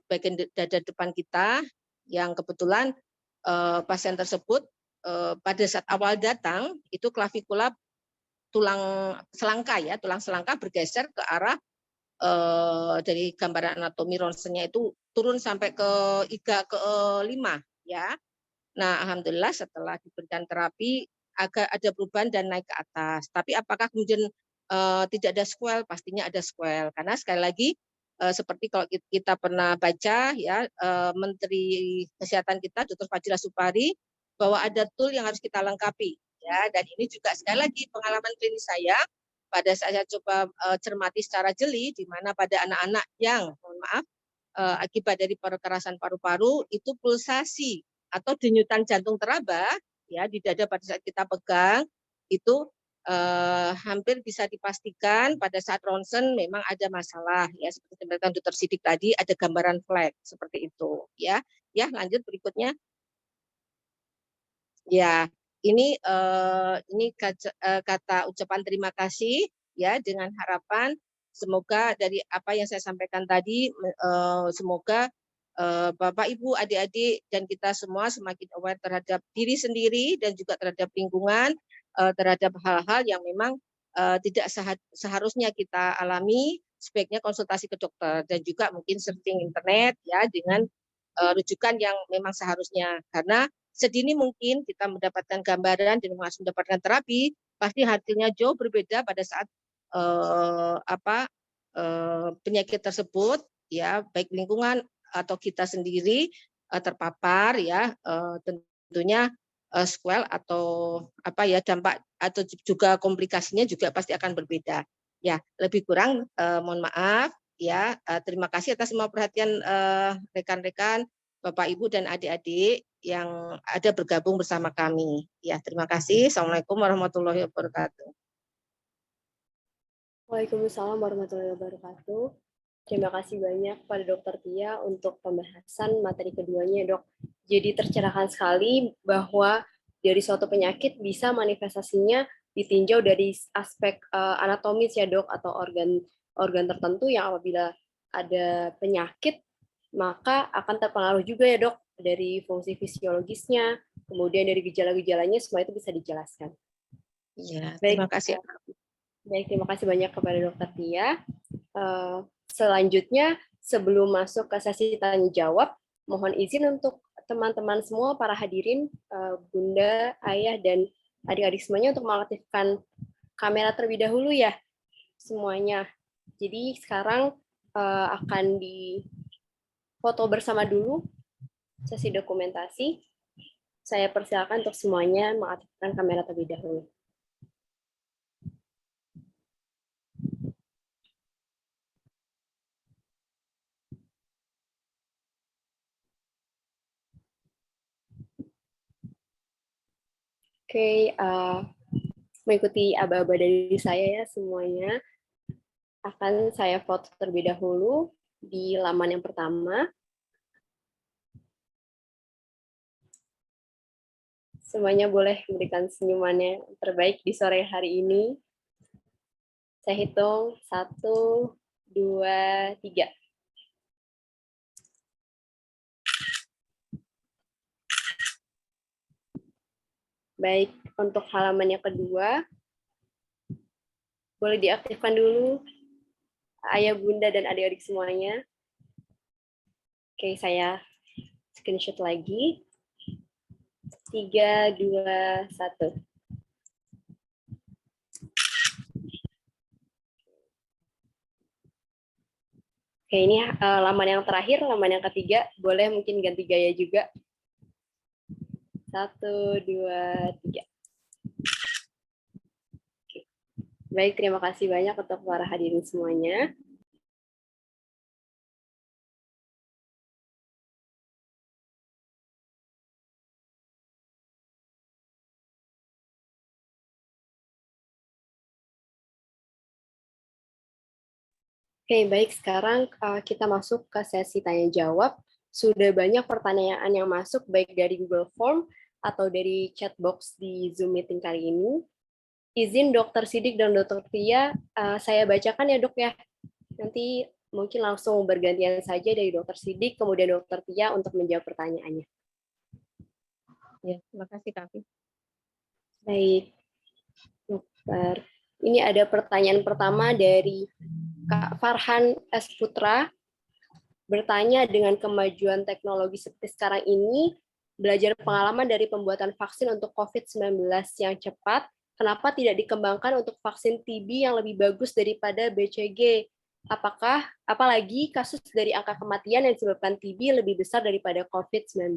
bagian dada depan kita, yang kebetulan pasien tersebut pada saat awal datang itu klavikula tulang selangka bergeser ke arah dari gambaran anatomi ronsennya itu turun sampai ke 3 ke 5 ya. Nah, alhamdulillah setelah diberikan terapi agak ada perubahan dan naik ke atas. Tapi apakah kemudian tidak ada squel? Pastinya ada squel. Karena sekali lagi seperti kalau kita pernah baca ya, Menteri Kesehatan kita Dr. Fadila Supari bahwa ada tool yang harus kita lengkapi ya. Dan ini juga sekali lagi pengalaman klinis saya pada saat saya coba cermati secara jeli di mana pada anak-anak yang mohon maaf akibat dari kekerasan paru-paru itu pulsasi atau denyutan jantung teraba ya di dada pada saat kita pegang itu hampir bisa dipastikan pada saat ronsen memang ada masalah ya, seperti disampaikan Dr. Sidik tadi ada gambaran flag seperti itu ya. Ya, lanjut berikutnya. Ya, ini kata ucapan terima kasih ya, dengan harapan semoga dari apa yang saya sampaikan tadi semoga Bapak, Ibu, adik-adik dan kita semua semakin aware terhadap diri sendiri dan juga terhadap lingkungan, terhadap hal-hal yang memang tidak seharusnya kita alami, sebaiknya konsultasi ke dokter dan juga mungkin searching internet ya dengan rujukan yang memang seharusnya, karena sedini mungkin kita mendapatkan gambaran dan langsung mendapatkan terapi pasti hasilnya jauh berbeda pada saat penyakit tersebut ya, baik lingkungan atau kita sendiri terpapar ya, tentunya squel atau dampak atau juga komplikasinya juga pasti akan berbeda ya. Lebih kurang mohon maaf ya. Terima kasih atas semua perhatian rekan-rekan Bapak, Ibu dan adik-adik yang ada bergabung bersama kami ya. Terima kasih. Assalamualaikum warahmatullahi wabarakatuh. Waalaikumsalam warahmatullahi wabarakatuh. Terima kasih banyak pada Dr. Tia untuk pembahasan materi keduanya, Dok. Jadi tercerahkan sekali bahwa dari suatu penyakit bisa manifestasinya ditinjau dari aspek anatomis ya, Dok, atau organ tertentu yang apabila ada penyakit maka akan terpengaruh juga ya, Dok, dari fungsi fisiologisnya, kemudian dari gejala-gejalanya, semua itu bisa dijelaskan. Ya, terima kasih. Baik, terima kasih banyak kepada Dr. Tia. Selanjutnya, sebelum masuk ke sesi tanya jawab, mohon izin untuk teman-teman semua, para hadirin, Bunda, Ayah, dan adik-adik semuanya untuk mengaktifkan kamera terlebih dahulu ya, semuanya. Jadi sekarang akan difoto bersama dulu, sesi dokumentasi. Saya persilakan untuk semuanya mengaktifkan kamera terlebih dahulu. Oke, mengikuti aba-aba dari saya ya semuanya. Akan saya foto terlebih dahulu di laman yang pertama. Semuanya boleh memberikan senyumannya terbaik di sore hari ini. Saya hitung 1, 2, 3. Baik, untuk halaman yang kedua, boleh diaktifkan dulu, Ayah, Bunda, dan adik-adik semuanya. Oke, saya screenshot lagi. 3, 2, 1. Oke, ini laman yang terakhir, laman yang ketiga. Boleh mungkin ganti gaya juga. 1, 2, 3. Oke. Baik, terima kasih banyak untuk para hadirin semuanya. Oke, baik. Sekarang kita masuk ke sesi tanya-jawab. Sudah banyak pertanyaan yang masuk, baik dari Google Form atau dari chat box di Zoom meeting kali ini. Izin Dr. Sidik dan Dr. Tia, saya bacakan ya, Dok ya. Nanti mungkin langsung bergantian saja dari Dr. Sidik, kemudian Dr. Tia untuk menjawab pertanyaannya. Ya, terima kasih, Kak. Baik, Dokter. Ini ada pertanyaan pertama dari Kak Farhan S. Putra bertanya, dengan kemajuan teknologi seperti sekarang ini, belajar pengalaman dari pembuatan vaksin untuk COVID-19 yang cepat, kenapa tidak dikembangkan untuk vaksin TB yang lebih bagus daripada BCG? Apalagi kasus dari angka kematian yang disebabkan TB lebih besar daripada COVID-19?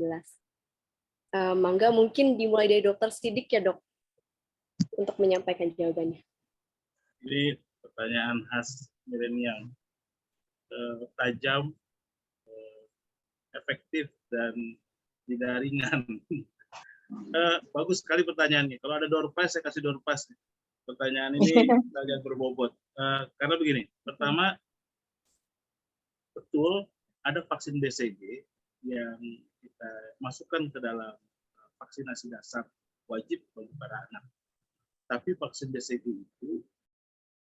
Mangga mungkin dimulai dari Dokter Sidik ya, Dok, untuk menyampaikan jawabannya. Ini pertanyaan khas milenial, tajam, efektif, dan tidak ringan. Bagus sekali pertanyaannya. Kalau ada door prize, saya kasih door prize. Pertanyaan ini agak berbobot. Karena begini, pertama, betul ada vaksin BCG yang kita masukkan ke dalam vaksinasi dasar wajib bagi para anak. Tapi vaksin BCG itu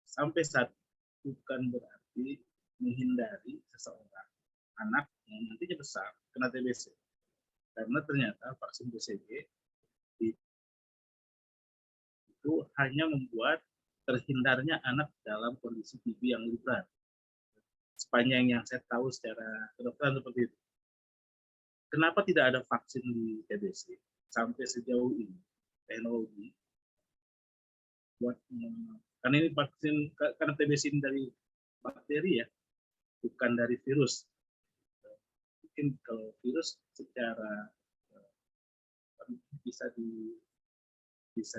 sampai saat bukan berarti menghindari seseorang anak yang nantinya besar kena TBC. Karena ternyata vaksin BCG itu hanya membuat terhindarnya anak dalam kondisi TB yang lebih berat. Sepanjang yang saya tahu secara kedokteran seperti itu. Kenapa tidak ada vaksin di TBC sampai sejauh ini? Teknologi buat karena ini vaksin, karena TBC ini dari bakteri ya, bukan dari virus. Mungkin kalau virus secara bisa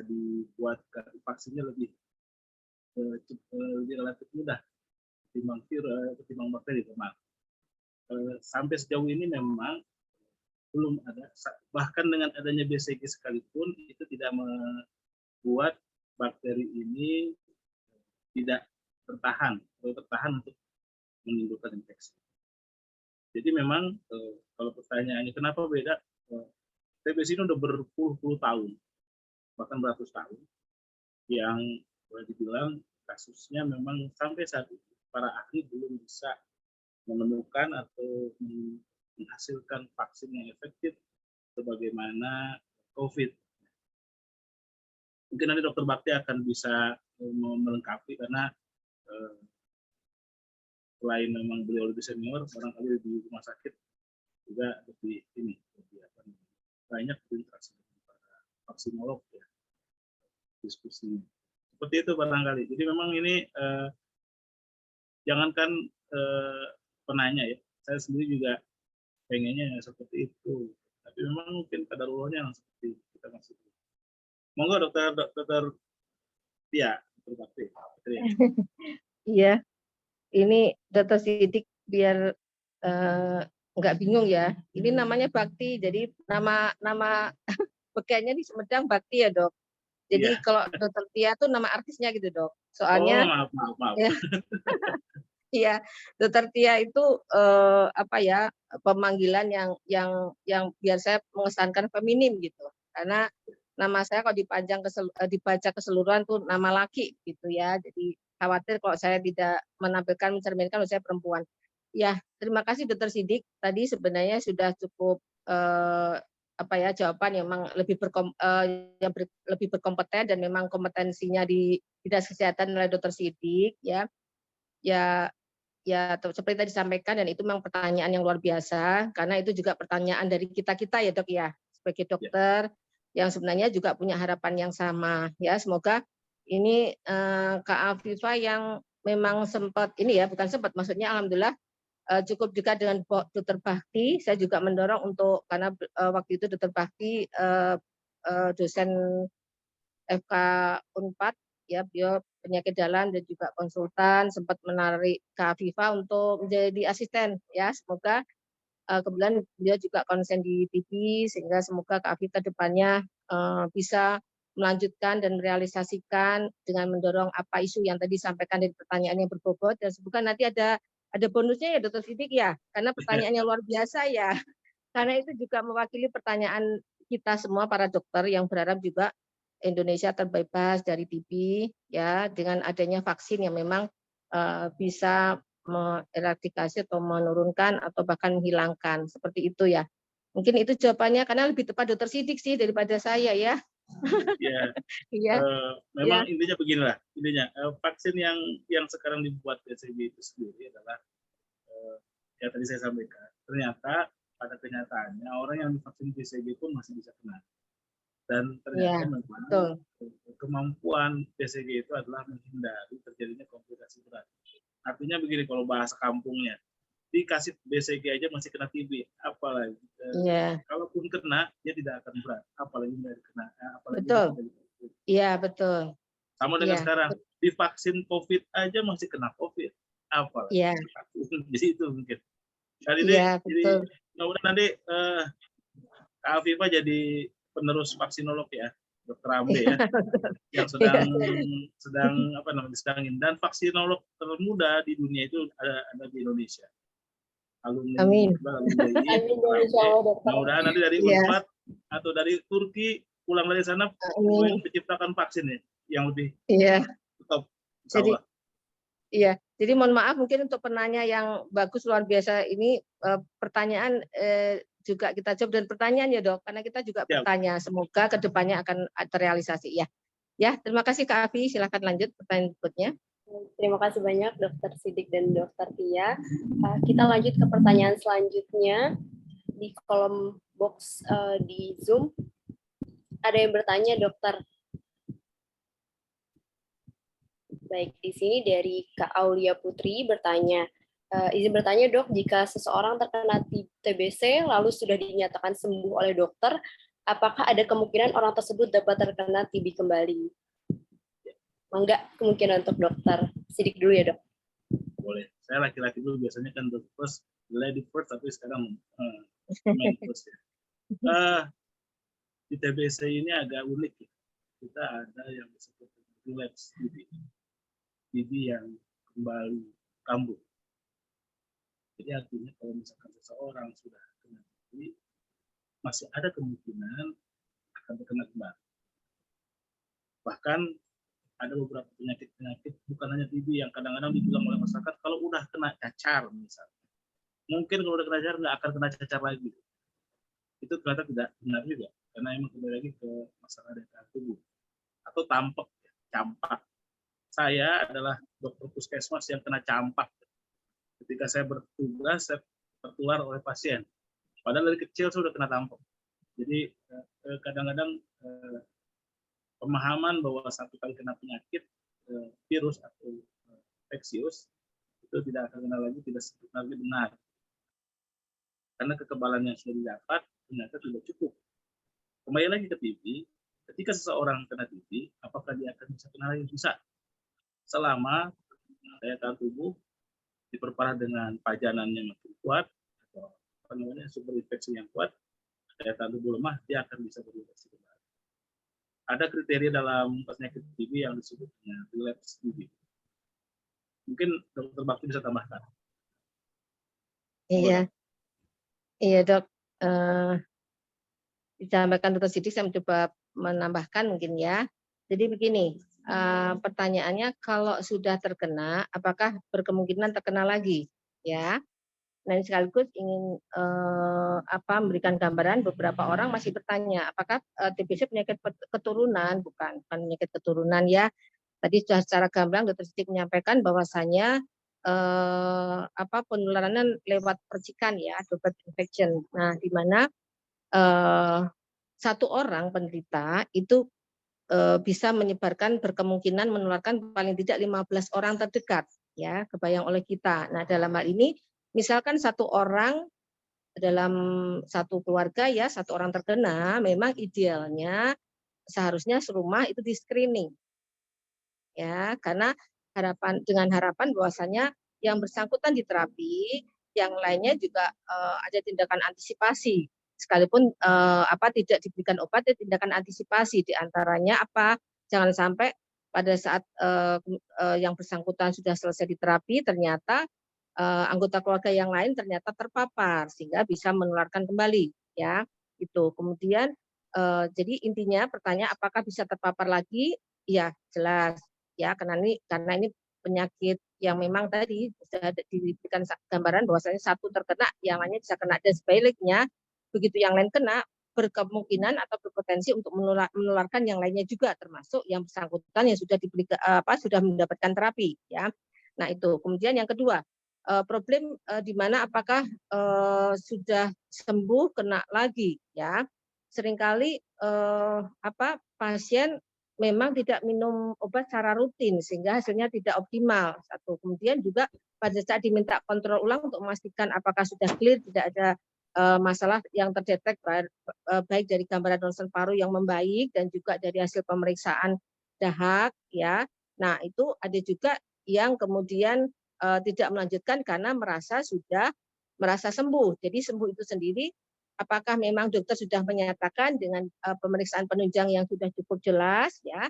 dibuat vaksinnya lebih relatif mudah ketimbang bakteri memang. Sampai sejauh ini memang belum ada, bahkan dengan adanya BCG sekalipun itu tidak membuat bakteri ini tidak bertahan untuk menimbulkan infeksi. Jadi memang kalau pertanyaannya kenapa beda, TBC ini udah berpuluh-puluh tahun, bahkan beratus tahun, yang boleh dibilang kasusnya memang sampai saat itu para ahli belum bisa menemukan atau menghasilkan vaksin yang efektif sebagaimana COVID. Mungkin nanti Dokter Bakti akan bisa melengkapi karena selain memang beliau lebih senior, barangkali di rumah sakit juga lebih banyak berinteraksi dengan para vaksinolog ya, diskusinya. Seperti itu barangkali. Jadi memang ini jangankan penanya ya, saya sendiri juga pengennya seperti itu. Tapi memang mungkin kadarulahnya yang seperti kita masih. Monggo dokter Tia, Dokter Bakti. Iya, ini Dokter Sidik biar nggak bingung ya. Ini namanya Bakti, jadi nama pekerjaannya di Sumedang Bakti ya dok. Jadi kalau Dokter Tia tuh nama artisnya gitu dok. Soalnya maaf. Ya. Iya, Dokter Tia itu pemanggilan yang biar saya mengesankan feminim gitu. Karena nama saya kalau dibaca keseluruhan tuh nama laki gitu ya. Jadi khawatir kalau saya tidak mencerminkan kalau saya perempuan. Ya, terima kasih Dokter Sidik. Tadi sebenarnya sudah cukup jawaban yang memang lebih berkompeten dan memang kompetensinya di Dinas Kesehatan oleh Dokter Sidik ya. Ya seperti tadi disampaikan, dan itu memang pertanyaan yang luar biasa karena itu juga pertanyaan dari kita ya dok ya, sebagai dokter yang sebenarnya juga punya harapan yang sama ya. Semoga ini Kak Afifah yang memang sempat ini ya, bukan sempat, maksudnya alhamdulillah cukup dekat dengan Dokter Bakti. Saya juga mendorong untuk, karena waktu itu Dokter Bakti dosen FK Unpad ya, beliau penyakit dalam dan juga konsultan, sempat menarik Kak Afifah untuk menjadi asisten ya. Semoga kebetulan beliau juga konsen di TV, sehingga semoga Kak Afifah depannya bisa melanjutkan dan merealisasikan dengan mendorong apa isu yang tadi disampaikan dari pertanyaan yang berbobot, dan semoga nanti ada bonusnya ya Dokter Sidik ya, karena pertanyaannya luar biasa ya. Karena itu juga mewakili pertanyaan kita semua para dokter yang berharap juga Indonesia terbebas dari TB ya, dengan adanya vaksin yang memang bisa mengeradikasi atau menurunkan atau bahkan menghilangkan, seperti itu ya. Mungkin itu jawabannya, karena lebih tepat Dokter Sidik sih daripada saya ya. Ya, Iya, memang iya, intinya beginilah. Intinya vaksin yang sekarang dibuat BCG itu sendiri adalah ya tadi saya sampaikan. Ternyata pada kenyataannya orang yang divaksin BCG pun masih bisa kena. Dan iya, ternyata memang betul. kemampuan BCG itu adalah menghindari terjadinya komplikasi berat. Artinya begini kalau bahasa kampungnya, dikasih BCG aja masih kena TB, apalagi Iya, kalaupun kena dia tidak akan berat, apalagi nggak kena, apalagi betul. tidak COVID. Iya, betul. Sama Iya, dengan sekarang, divaksin COVID aja masih kena COVID, apalagi iya, divaksin. Jadi itu mungkin. Kali ini iya, jadi betul. mudah-mudahan nanti Kak Afifa jadi penerus vaksinolog ya, Dokter Amde ya, yang Iya, sedang apa namanya sedang ini. Dan vaksinolog termuda di dunia itu ada di Indonesia. Alumni amin. alumni Amin, Dokter insya Amde. Allah, dokter. Mudah-mudahan nanti dari Iya, Unpad atau dari Turki pulang dari sana amin. menciptakan vaksin ya yang lebih Iya, top, insya jadi Allah. iya. Jadi mohon maaf mungkin untuk penanya yang bagus luar biasa ini pertanyaan juga kita jawab dan pertanyaan ya dok, karena kita juga Siap. bertanya. Semoga kedepannya akan terrealisasi ya. Ya, terima kasih Kak Afi. Silakan lanjut pertanyaan berikutnya. Terima kasih banyak Dokter Sidik dan Dokter Tia. Kita lanjut ke pertanyaan selanjutnya di kolom box di Zoom. Ada yang bertanya, Dokter. Baik, di sini dari Kak Aulia Putri bertanya, izin bertanya dok, jika seseorang terkena TBC lalu sudah dinyatakan sembuh oleh dokter, apakah ada kemungkinan orang tersebut dapat terkena TB kembali? Enggak kemungkinan untuk dokter. Sidik dulu ya dok. Boleh. Saya laki-laki dulu biasanya kan the first, lady first, tapi sekarang men first ya. Di TBC ini agak unik ya. Kita ada yang disebut relapse TB yang kembali kambuh. Jadi artinya kalau misalkan seseorang sudah kena TB, masih ada kemungkinan akan terkena kembali. Bahkan ada beberapa penyakit-penyakit bukan hanya TB yang kadang-kadang dibilang oleh masyarakat kalau udah kena cacar misalnya. Mungkin kalau udah kena cacar nggak akan kena cacar lagi. Itu ternyata tidak benar juga. Karena emang kembali lagi ke masalah daya tubuh. Atau campak. Saya adalah dokter puskesmas yang kena campak. Ketika saya bertugas, saya tertular oleh pasien. Padahal dari kecil saya sudah kena campak. Jadi kadang-kadang pemahaman bahwa satu kali kena penyakit virus atau infeksius itu tidak akan kena lagi, tidak sebenarnya benar. Karena kekebalan yang sudah didapat ternyata tidak cukup. Kembali lagi ke TB, ketika seseorang kena TB, apakah dia akan bisa kena lagi? Bisa. Selama daya tahan tubuh diperparah dengan pajanan yang makin kuat, atau apa namanya, super infeksi yang kuat, daya tahan tubuh lemah, dia akan bisa berinfeksi kembali. Ada kriteria dalam penyakit TB yang disebut dengan relapse TB. Mungkin Dokter Bakti bisa tambahkan. Iya, iya dok. Disampaikan Dokter Sidik, saya mencoba menambahkan mungkin ya. Jadi begini, pertanyaannya kalau sudah terkena, apakah berkemungkinan terkena lagi? Ya. Nah, sekaligus ingin memberikan gambaran, beberapa orang masih bertanya, apakah TBC penyakit keturunan? Bukan penyakit keturunan ya. Tadi sudah secara gamblang Dokter Sidik menyampaikan bahwasanya penularannya lewat percikan ya, droplet infection. Nah, di mana satu orang penderita itu bisa menyebarkan, berkemungkinan menularkan paling tidak 15 orang terdekat ya, kebayang oleh kita. Nah, dalam hal ini misalkan satu orang dalam satu keluarga ya, satu orang terkena, memang idealnya seharusnya serumah itu di screening. Ya, karena dengan harapan bahwasanya yang bersangkutan diterapi, yang lainnya juga ada tindakan antisipasi. Sekalipun tidak diberikan obat, ada tindakan antisipasi, di antaranya apa? Jangan sampai pada saat yang bersangkutan sudah selesai diterapi, ternyata anggota keluarga yang lain ternyata terpapar sehingga bisa menularkan kembali, ya. Itu. Kemudian jadi intinya pertanyaan apakah bisa terpapar lagi? Ya, jelas. Ya, karena ini penyakit yang memang tadi sudah diberikan gambaran bahwasanya satu terkena, yang lainnya bisa kena, dan sebaliknya begitu yang lain kena, berkemungkinan atau berpotensi untuk menularkan yang lainnya juga, termasuk yang bersangkutan yang sudah sudah mendapatkan terapi, ya. Nah itu. Kemudian yang kedua, problem di mana apakah sudah sembuh kena lagi, ya. Seringkali pasien memang tidak minum obat secara rutin sehingga hasilnya tidak optimal. Satu. Kemudian juga pada saat diminta kontrol ulang untuk memastikan apakah sudah clear, tidak ada masalah yang terdetek baik dari gambaran ronsen paru yang membaik dan juga dari hasil pemeriksaan dahak, ya. Nah itu ada juga yang kemudian tidak melanjutkan karena merasa sembuh. Jadi sembuh itu sendiri, apakah memang dokter sudah menyatakan dengan pemeriksaan penunjang yang sudah cukup jelas, ya,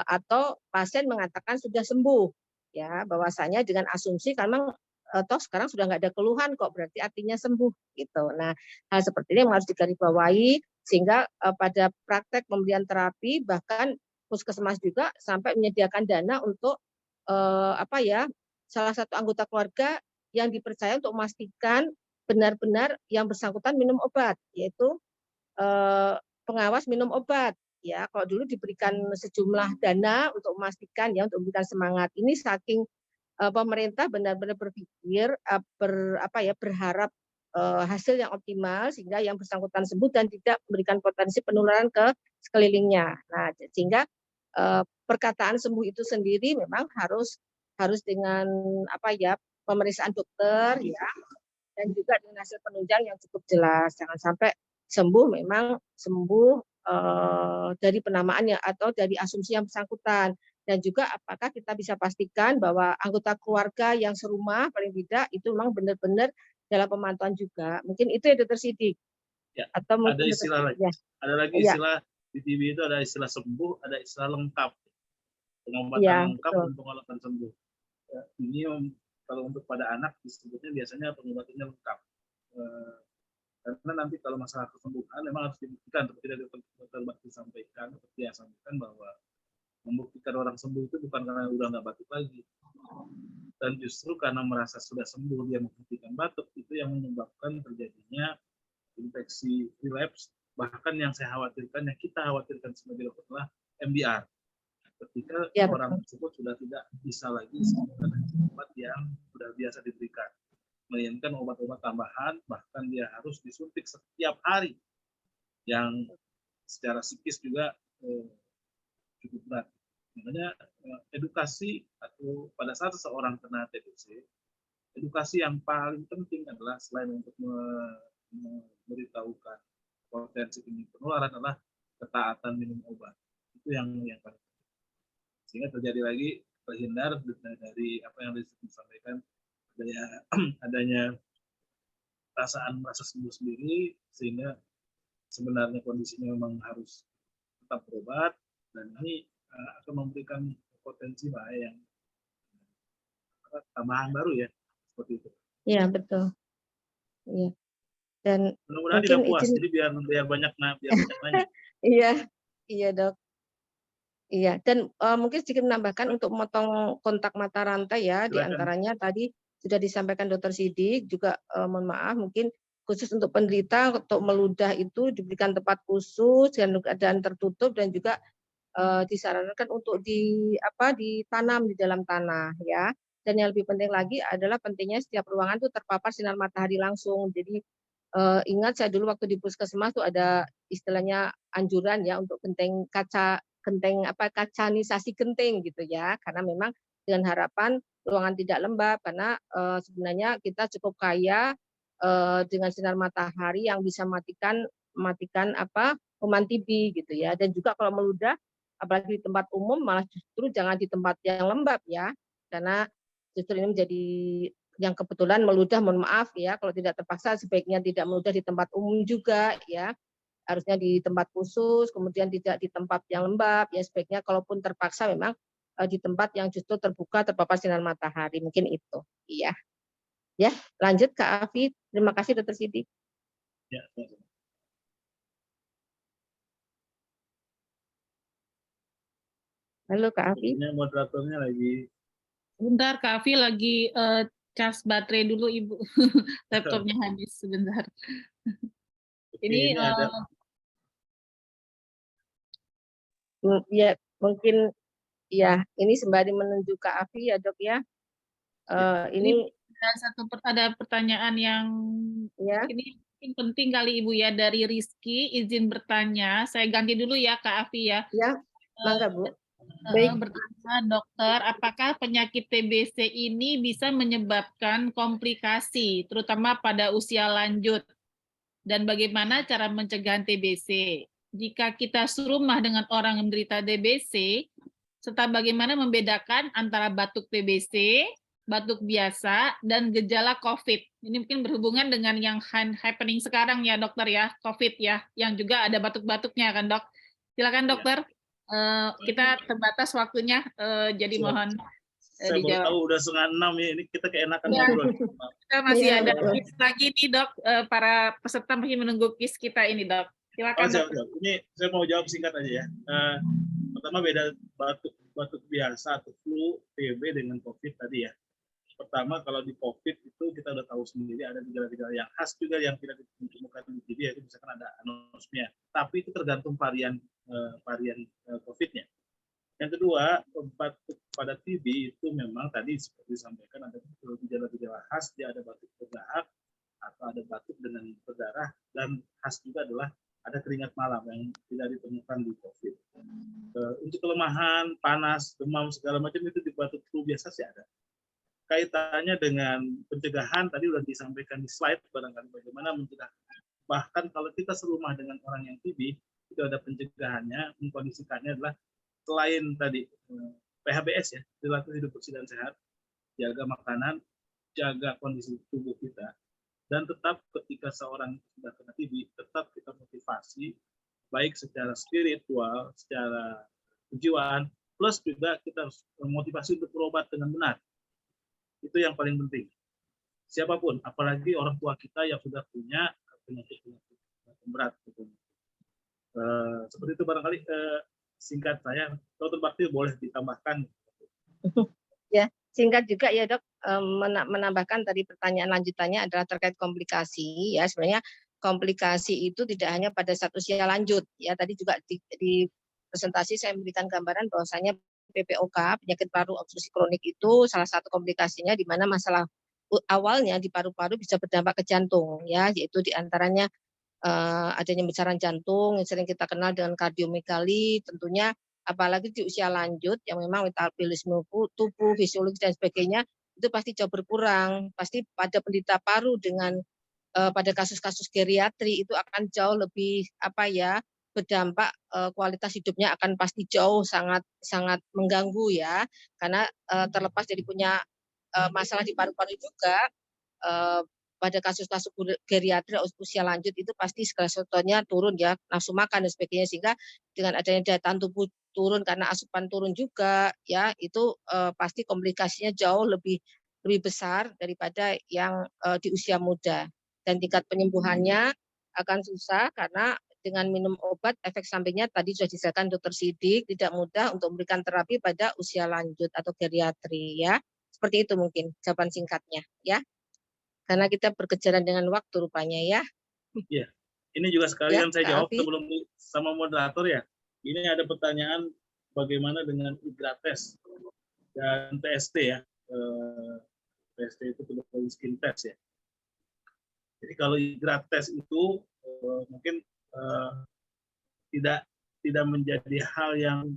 atau pasien mengatakan sudah sembuh, ya, bahwasanya dengan asumsi karena toh sekarang sudah nggak ada keluhan kok, berarti artinya sembuh gitu. Nah, hal seperti ini yang harus digarisbawahi sehingga pada praktek pemberian terapi bahkan puskesmas juga sampai menyediakan dana untuk salah satu anggota keluarga yang dipercaya untuk memastikan benar-benar yang bersangkutan minum obat, yaitu pengawas minum obat. Ya, kalau dulu diberikan sejumlah dana untuk memastikan, ya, untuk memberikan semangat. Ini saking pemerintah benar-benar berpikir berharap hasil yang optimal sehingga yang bersangkutan sembuh dan tidak memberikan potensi penularan ke sekelilingnya. Nah, sehingga perkataan sembuh itu sendiri memang harus dengan pemeriksaan dokter, ya, dan juga dengan hasil penunjang yang cukup jelas. Jangan sampai sembuh memang sembuh dari penamaan atau dari asumsi yang bersangkutan. Dan juga apakah kita bisa pastikan bahwa anggota keluarga yang serumah paling tidak itu memang benar-benar dalam pemantauan juga. Mungkin itu ya Dokter Sidik. Ya, atau ada istilah lagi. Ada lagi istilah di TV itu, ada istilah sembuh, ada istilah lengkap. Pengobatan lengkap dan pengobatan sembuh. Ya, ini kalau untuk pada anak disebutnya biasanya pengobatannya lengkap. Karena nanti kalau masalah kesembuhan memang harus dibuktikan seperti yang Dr. Bakti sampaikan, seperti yang sampaikan bahwa membuktikan orang sembuh itu bukan karena udah nggak batuk lagi, dan justru karena merasa sudah sembuh dia membuktikan batuk, itu yang menyebabkan terjadinya infeksi relapse, bahkan yang saya khawatirkan, yang kita khawatirkan sebagai dokter adalah MDR, ketika orang tersebut sudah tidak bisa lagi sembuhkan obat yang sudah biasa diberikan, melainkan obat-obat tambahan, bahkan dia harus disuntik setiap hari, yang secara psikis juga cukup berat. Makanya edukasi, atau pada saat seseorang kena TBC, edukasi yang paling penting adalah selain untuk memberitahukan potensi penularan adalah ketaatan minum obat. Itu yang paling penting. Sehingga terjadi lagi terhindar dari apa yang disampaikan, adanya perasaan merasa sembuh sendiri, sehingga sebenarnya kondisinya memang harus tetap berobat, dan ini akan memberikan potensi bahaya yang tambahan baru, ya, seperti itu. Iya, betul. Iya. Dan mudah-mudahan tidak puas, jadi biar banyak nanya. Iya Dok. Iya, dan mungkin sedikit menambahkan untuk memotong kontak mata rantai, ya, diantaranya tadi sudah disampaikan Dokter Sidik juga, mohon maaf mungkin khusus untuk penderita untuk meludah itu diberikan tempat khusus dan keadaan tertutup, dan juga disarankan untuk ditanam di dalam tanah, ya. Dan yang lebih penting lagi adalah pentingnya setiap ruangan itu terpapar sinar matahari langsung. Jadi ingat saya dulu waktu di puskesmas tuh ada istilahnya anjuran, ya, untuk kacanisasi genting gitu, ya, karena memang dengan harapan ruangan tidak lembab, karena sebenarnya kita cukup kaya dengan sinar matahari yang bisa mematikan kuman TB gitu, ya. Dan juga kalau meludah apalagi di tempat umum, malah justru jangan di tempat yang lembab, ya, karena justru ini menjadi yang kebetulan meludah, mohon maaf, ya, kalau tidak terpaksa sebaiknya tidak meludah di tempat umum juga, ya, harusnya di tempat khusus, kemudian tidak di tempat yang lembab, ya, sebaiknya kalaupun terpaksa memang di tempat yang justru terbuka terpapar sinar matahari, mungkin itu, iya. Ya, lanjut Kak Afi. Terima kasih Dokter Sidik. Ya, halo Kak Afi. Moderatornya lagi. Sebentar, Kak Afi lagi cas baterai dulu, Ibu. Laptopnya habis sebentar. Ini Ya, mungkin ya ini sembari menunjuk Kak Afi ya dok ya. Ini Ada pertanyaan yang ya, ini mungkin penting kali Ibu ya, dari Rizky, izin bertanya. Saya ganti dulu ya Kak Afi ya. ya, mangga Bu. Bertanya dokter, apakah penyakit TBC ini bisa menyebabkan komplikasi, terutama pada usia lanjut? Dan bagaimana cara mencegah TBC? Jika kita serumah dengan orang yang menderita TBC, serta bagaimana membedakan antara batuk TBC, batuk biasa, dan gejala COVID. Ini mungkin berhubungan dengan yang happening sekarang ya dokter ya, COVID ya, yang juga ada batuk-batuknya kan dok. Silakan dokter. Kita terbatas waktunya, jadi mohon Saya baru dijawab. tahu udah 5:30 ya, ini kita keenakan Ya. ngobrol. Kita masih Iya, ada betul. quiz lagi nih dok, para peserta masih menunggu quiz kita ini dok. Silakan dok. Siap. Ini saya mau jawab singkat aja ya. Pertama beda batuk biasa atau flu, TB dengan COVID tadi ya. Pertama kalau di COVID itu kita udah tahu sendiri ada gejala-gejala yang khas juga yang tidak ditemukan di TB, yaitu misalkan ada anosmia. Tapi itu tergantung varian COVID-nya. Yang kedua, batuk pada TB itu memang tadi seperti disampaikan ada gejala-gejala khas, dia ada batuk berdahak atau ada batuk dengan berdarah, dan khas juga adalah ada keringat malam yang tidak ditemukan di COVID. Untuk kelemahan, panas, demam segala macam itu di batuk flu biasa sih ada. Kaitannya dengan pencegahan tadi sudah disampaikan di slide barangkali bagaimana mencegah. Bahkan kalau kita serumah dengan orang yang TB itu ada pencegahannya, mengkondisikannya adalah selain tadi PHBS ya, perilaku hidup bersih dan sehat, jaga makanan, jaga kondisi tubuh kita, dan tetap ketika seorang sudah kena TB tetap kita motivasi baik secara spiritual, secara kejiwaan, plus juga kita harus motivasi untuk berobat dengan benar. Itu yang paling penting. Siapapun, apalagi orang tua kita yang sudah punya penyakit berat. Seperti itu barangkali singkat saya. Dr. Bakti boleh ditambahkan. Ya, singkat juga ya dok, menambahkan tadi pertanyaan lanjutannya adalah terkait komplikasi ya. Sebenarnya komplikasi itu tidak hanya pada satu usia lanjut ya. Tadi juga di presentasi saya memberikan gambaran bahwasanya PPOK, penyakit paru obstruksi kronik itu salah satu komplikasinya di mana masalah awalnya di paru-paru bisa berdampak ke jantung ya, yaitu diantaranya adanya besaran jantung yang sering kita kenal dengan kardiomegali, tentunya apalagi di usia lanjut yang memang metabolisme tubuh, fisiologis dan sebagainya itu pasti jauh berkurang. Pasti pada penderita paru dengan pada kasus-kasus geriatri itu akan jauh lebih berdampak, kualitas hidupnya akan pasti jauh sangat mengganggu ya, karena terlepas dari punya masalah di paru-paru juga, pada kasus-kasus geriatri usia lanjut itu pasti segala sesuatunya turun ya, nafsu makan dan sebagainya, sehingga dengan adanya daya tahan tubuh turun karena asupan turun juga ya, itu pasti komplikasinya jauh lebih besar daripada yang di usia muda, dan tingkat penyembuhannya akan susah karena dengan minum obat efek sampingnya tadi sudah dijelaskan Dr. Sidik, tidak mudah untuk memberikan terapi pada usia lanjut atau geriatri ya. Seperti itu mungkin jawaban singkatnya ya. Karena kita berkejaran dengan waktu rupanya ya. Iya. Ini juga sekalian Ya, saya Kak jawab Alfi. sebelum sama moderator ya. Ini ada pertanyaan bagaimana dengan IGRATES dan PST ya. PST itu tuberculosis skin test ya. Jadi kalau IGRATES itu mungkin tidak menjadi hal yang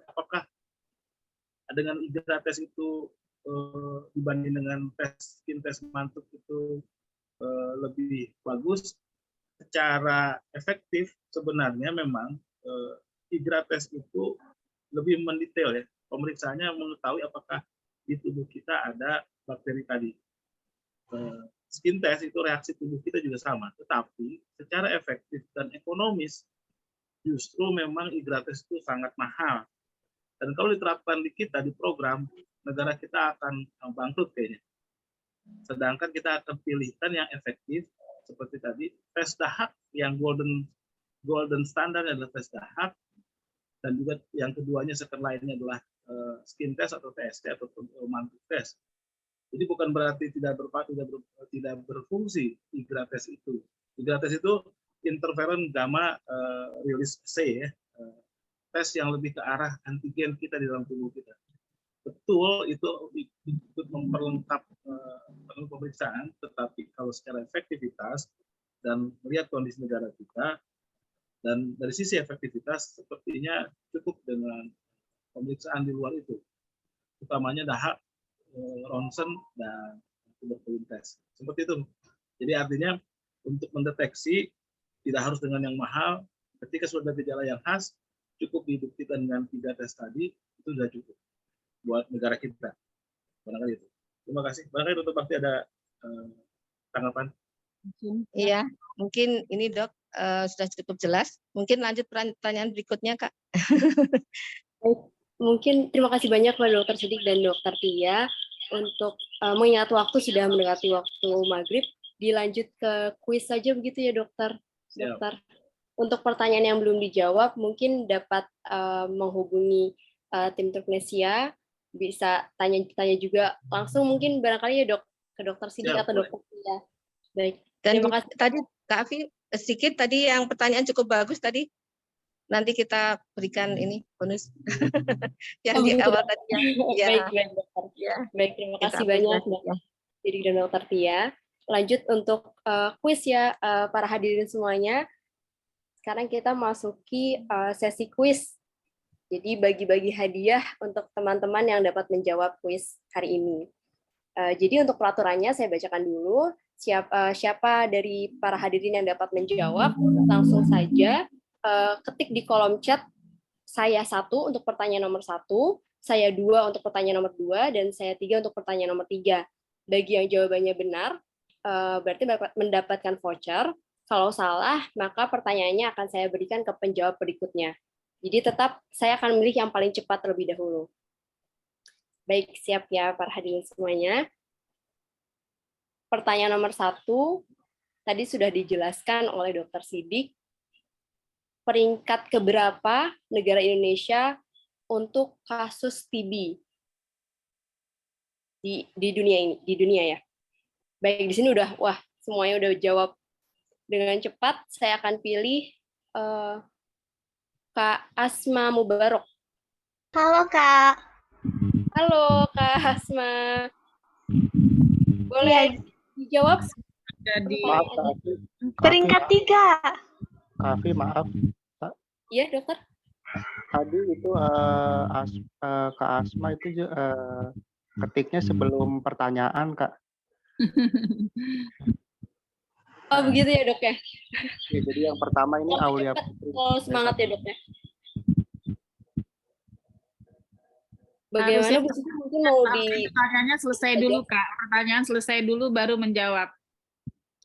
apakah dengan IGRATES itu dibanding dengan tes skin test mantuk itu lebih bagus. Secara efektif sebenarnya memang IGRATES itu lebih mendetail ya. Pemeriksaannya mengetahui apakah di tubuh kita ada bakteri tadi. Skin test itu reaksi tubuh kita juga sama, tetapi secara efektif dan ekonomis justru memang IGRATES itu sangat mahal. Dan kalau diterapkan di kita di program, negara kita akan bangkrut kayaknya. Sedangkan kita akan pilihkan yang efektif seperti tadi tes dahak, yang golden standard adalah tes dahak, dan juga yang keduanya second line-nya adalah skin test atau PST atau mantuk test. Jadi bukan berarti tidak berfungsi IGRATES itu. IGRATES itu interferon gamma release assay ya. tes yang lebih ke arah antigen kita di dalam tubuh kita. Betul itu ikut memperlengkap pemeriksaan, tetapi kalau secara efektivitas dan melihat kondisi negara kita, dan dari sisi efektivitas sepertinya cukup dengan pemeriksaan di luar itu, utamanya dahak, ronsen, dan tuberkulin test. Seperti itu. Jadi artinya untuk mendeteksi tidak harus dengan yang mahal. Ketika sudah ada gejala yang khas, cukup dibuktikan dengan 3 tes tadi, itu sudah cukup buat negara kita. Barangkali itu. Terima kasih. Barangkali Dr. Bakti ada tanggapan? Iya, mungkin ini Dok sudah cukup jelas. Mungkin lanjut pertanyaan berikutnya Kak. Mungkin terima kasih banyak kepada Dr. Sidik dan Dr. Tia untuk mengingat waktu sudah mendekati waktu maghrib. Dilanjut ke kuis saja begitu ya Dokter. Dokter. Untuk pertanyaan yang belum dijawab, mungkin dapat menghubungi tim Turknesia, bisa tanya juga langsung mungkin barangkali ya Dok, ke Dokter Sidik atau Dokter Tia. Baik. Dan terima kasih. tadi Kak Afi sedikit tadi yang pertanyaan cukup bagus tadi. Nanti kita berikan ini bonus yang di awal tadi ya. Baik Dokter. Ya. Baik, terima Kita kasih banyak apresiasi, Dokter Sidik dan Dokter Tia. Lanjut untuk kuis ya para hadirin semuanya. Sekarang kita masuki sesi kuis. Jadi bagi-bagi hadiah untuk teman-teman yang dapat menjawab kuis hari ini. Jadi untuk peraturannya saya bacakan dulu. Siapa dari para hadirin yang dapat menjawab, langsung saja ketik di kolom chat saya 1 untuk pertanyaan nomor 1, saya 2 untuk pertanyaan nomor 2, dan saya 3 untuk pertanyaan nomor 3. Bagi yang jawabannya benar, berarti mendapatkan voucher. Kalau salah, maka pertanyaannya akan saya berikan ke penjawab berikutnya. Jadi tetap saya akan memilih yang paling cepat terlebih dahulu. Baik, siap ya para hadirin semuanya. Pertanyaan nomor 1, tadi sudah dijelaskan oleh Dr. Sidik. Peringkat keberapa negara Indonesia untuk kasus TB di dunia ini, di dunia ya. Baik, di sini udah, semuanya udah jawab dengan cepat. Saya akan pilih Kak Asma Mubarok. Halo Kak. Halo Kak Asma. Boleh dijawab? Jadi Maaf, Kak Afi. Peringkat 3. Kak Afi, maaf. Iya, Dokter. Tadi itu Kak Asma itu ketiknya sebelum pertanyaan, Kak. Oh, begitu ya, Dok ya? Ya, jadi yang pertama ini Aulia Putri. Oh, semangat ya, Dok ya. Bagaimana Bu Siti mungkin mau pertanyaannya selesai dulu Kak. Pertanyaan selesai dulu baru menjawab.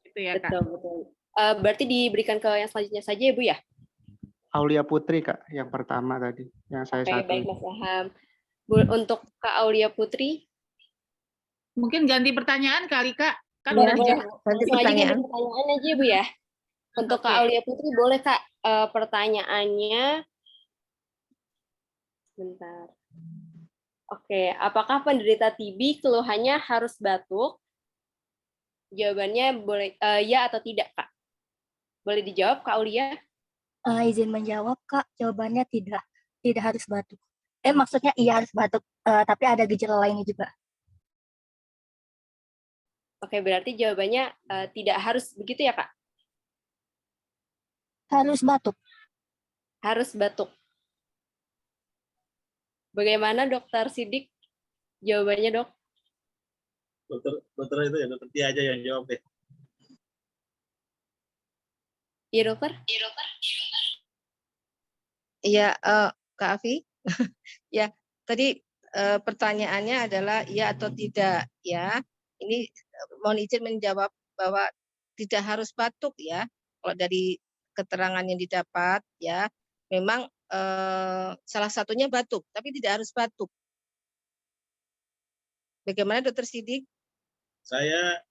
Itu ya Kak. Betul. Berarti diberikan ke yang selanjutnya saja ya Bu ya? Aulia Putri, Kak, yang pertama tadi, yang saya satu. Baik, Mas Ilham. Untuk Kak Aulia Putri, mungkin ganti pertanyaan kali Kak. Kan Ya, udah dijawab. ganti pertanyaan pertanyaan. aja Bu ya. Untuk Kak Aulia Putri boleh Kak pertanyaannya. Bentar. Oke, apakah penderita TB keluhannya harus batuk? Jawabannya boleh ya atau tidak, Kak? Boleh dijawab, Kak Aulia? Izin menjawab Kak, jawabannya tidak harus batuk. Maksudnya iya harus batuk, tapi ada gejala lainnya juga. Oke, berarti jawabannya tidak harus begitu ya, Kak? Harus batuk. Harus batuk. Bagaimana Dokter Sidik? Jawabannya, Dok? Dokter itu ya, Dokter Tia aja yang jawab deh. Iya, Dokter? Iya, Kak Afi. Ya, tadi pertanyaannya adalah iya atau tidak ya. Ini mohon izin menjawab bahwa tidak harus batuk ya. Kalau dari keterangan yang didapat ya, memang salah satunya batuk, tapi tidak harus batuk. Bagaimana Dokter Sidik? Saya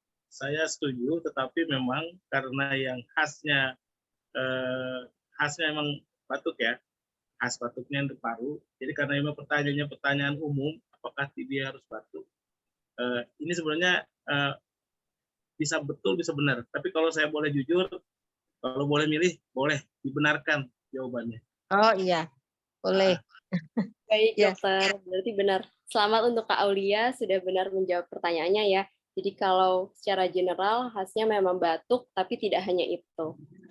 setuju, tetapi memang karena yang khasnya memang batuk ya, khas batuknya untuk paru. Jadi karena memang pertanyaannya pertanyaan umum, apakah TB harus batuk? Ini sebenarnya bisa betul, bisa benar. Tapi kalau saya boleh jujur, kalau boleh milih, boleh dibenarkan jawabannya. Oh iya, Boleh. Baik, Ya. dokter. Berarti benar. Selamat untuk Kak Aulia sudah benar menjawab pertanyaannya ya. Jadi kalau secara general khasnya memang batuk, tapi tidak hanya itu.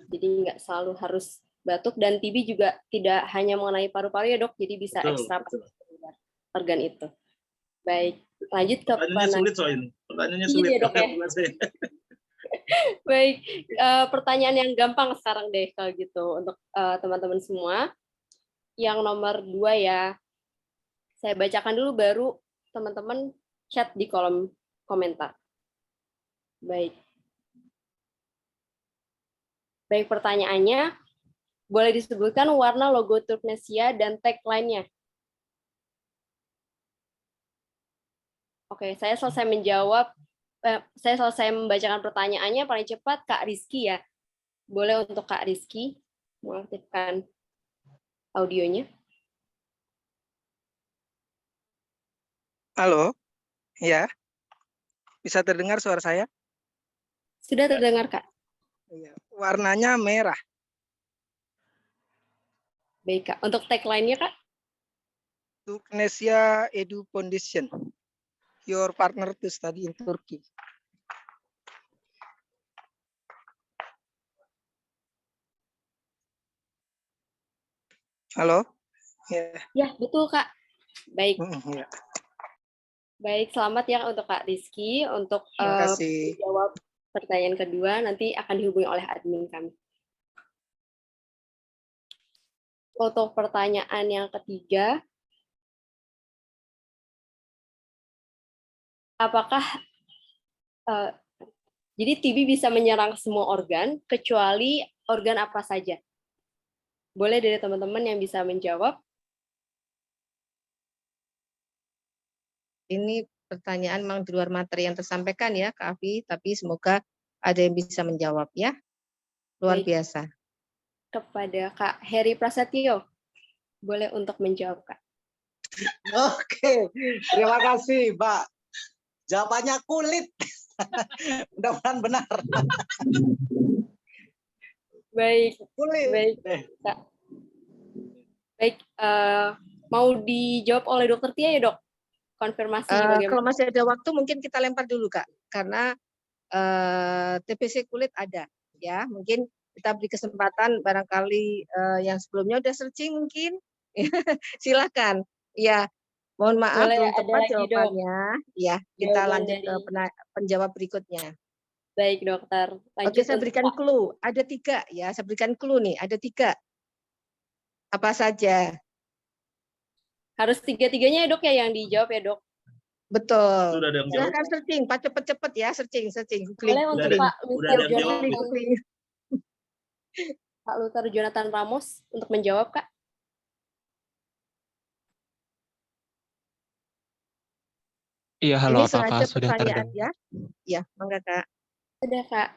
Jadi nggak selalu harus batuk, dan TB juga tidak hanya mengenai paru-paru ya dok, jadi bisa Betul, ekstra betul. organ itu. Baik, lanjut ke Pertanyaannya sulit soalnya. Pertanyaannya Iya, sulit. dok, ya. Baik, pertanyaan yang gampang sekarang deh kalau gitu untuk teman-teman semua. Yang nomor 2 ya, saya bacakan dulu baru teman-teman chat di kolom komentar. Baik. Baik, pertanyaannya, boleh disebutkan warna logo Turknesia dan tagline-nya? Oke, saya selesai menjawab, saya selesai membacakan pertanyaannya paling cepat Kak Rizky ya. Boleh untuk Kak Rizky mengaktifkan audionya. Halo, ya, bisa terdengar suara saya? Sudah terdengar, Kak. Iya. Warnanya merah. Baik, Kak. Untuk tagline-nya, Kak? Turknesia Edu Foundation, your partner to study in Turkey. Halo? Ya. Ya, betul, Kak. Baik. Ya. Baik, selamat ya untuk Kak Rizky. Untuk Terima kasih. menjawab pertanyaan kedua, nanti akan dihubungi oleh admin kami. Untuk pertanyaan yang ketiga, apakah jadi TB bisa menyerang semua organ, kecuali organ apa saja? Boleh dari teman-teman yang bisa menjawab? Ini pertanyaan memang di luar materi yang tersampaikan ya, Kak Afi, tapi semoga ada yang bisa menjawab ya. Luar Baik. biasa. Kepada Kak Heri Prasetyo, boleh untuk menjawab, Kak. Oke, terima kasih, Mbak. Jawabannya kulit. Mudah-mudahan benar. Baik, Kulit. baik, Kak. Baik, mau dijawab oleh Dokter Tia ya, Dok? Konfirmasi bagaimana? Kalau masih ada waktu mungkin kita lempar dulu, Kak, karena TBC kulit ada, ya. Mungkin kita beri kesempatan barangkali yang sebelumnya udah searching mungkin, silakan. Ya, mohon maaf Boleh, belum ada tepat lagi, Dok. jawabannya. Ya, kita Jawaban lanjut ke penjawab berikutnya. Baik, dokter. Lanjut. Oke, saya berikan clue. Ada 3 ya, saya berikan clue nih. Ada 3. Apa saja? Harus 3-tiganya ya, Dok, ya yang dijawab ya, Dok. Betul. Sudah ada yang jawab. Silahkan searching, Pak, cepet-cepet ya, searching. Boleh untuk Pak Luther Jonathan. Googling. Pak Luther Jonathan Ramos untuk menjawab, Kak. Iya, halo, Ini apakah sengaja sudah pertanyaan terdengar? ya? Ya, mangga, Kak. Sudah, Kak.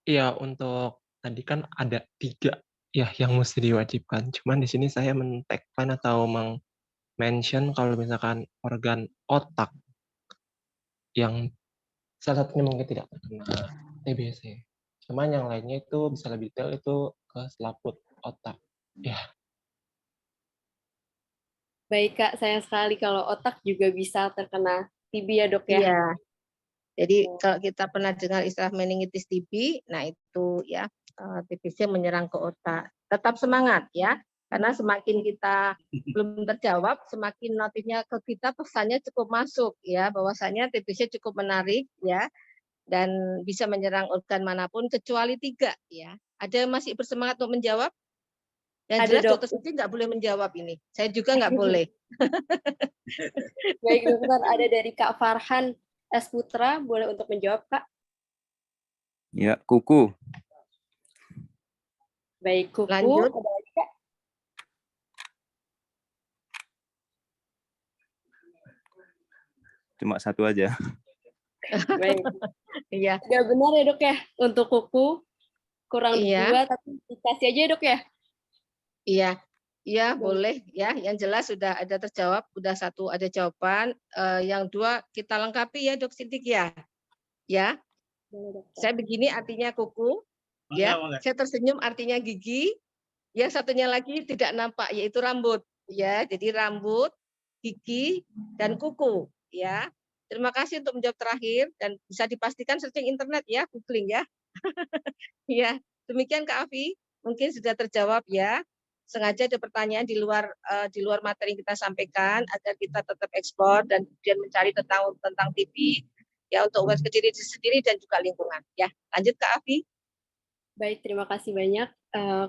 Iya, untuk tadi kan ada 3 ya yang mesti diwajibkan. Cuman di sini saya men-tagline atau mention kalau misalkan organ otak yang salah satunya mungkin tidak terkena TBC. Cuman yang lainnya itu bisa lebih detail itu ke selaput otak. Ya. Baik, Kak. Sayang sekali kalau otak juga bisa terkena TB ya, Dok ya. Iya. Jadi kalau kita pernah dengar istilah meningitis TB, nah itu ya TBC menyerang ke otak. Tetap semangat ya, karena semakin kita belum terjawab, semakin notifnya ke kita pesannya cukup masuk ya, bahwasanya TBC cukup menarik ya, dan bisa menyerang organ manapun kecuali 3 ya. Ada yang masih bersemangat untuk menjawab? Yang Ada, jelas Dok. dokter sendiri nggak boleh menjawab ini. Saya juga nggak boleh. Baik, dokter. Ada dari Kak Farhan S. Putra, boleh untuk menjawab, Kak? Ya, kuku. Baik, kuku. Lanjut. Ada lagi, Kak? Cuma 1 aja. Baik. Iya. Sudah benar ya, Dok ya? Untuk kuku, kurang 2, Iya. tapi dikasih aja ya, Dok ya? Iya. Iya, boleh ya. Yang jelas sudah ada terjawab, sudah 1 ada jawaban. Yang 2 kita lengkapi ya, Dok Sidik ya. Ya. Saya begini artinya kuku, ya. Saya tersenyum artinya gigi. Yang satunya lagi tidak nampak, yaitu rambut. Ya, jadi rambut, gigi, dan kuku. Ya, terima kasih untuk menjawab terakhir dan bisa dipastikan searching internet ya, googling ya. Ya, demikian Kak Afi, mungkin sudah terjawab ya. Sengaja ada pertanyaan di luar materi yang kita sampaikan agar kita tetap ekspor dan kemudian mencari tentang TV ya untuk UAS ke diri sendiri dan juga lingkungan. Ya, lanjut Kak Afi. Baik, terima kasih banyak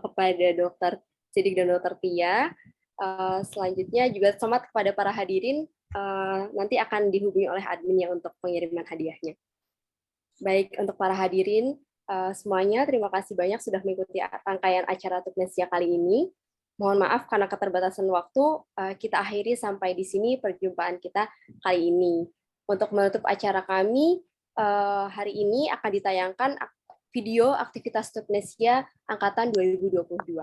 kepada Dr. Sidik dan Dr. Tia. Selanjutnya juga selamat kepada para hadirin, nanti akan dihubungi oleh adminnya untuk pengiriman hadiahnya. Baik, untuk para hadirin semuanya, terima kasih banyak sudah mengikuti rangkaian acara Tuknesia kali ini. Mohon maaf karena keterbatasan waktu, kita akhiri sampai di sini perjumpaan kita kali ini. Untuk menutup acara kami, hari ini akan ditayangkan video aktivitas Tuknesia Angkatan 2022.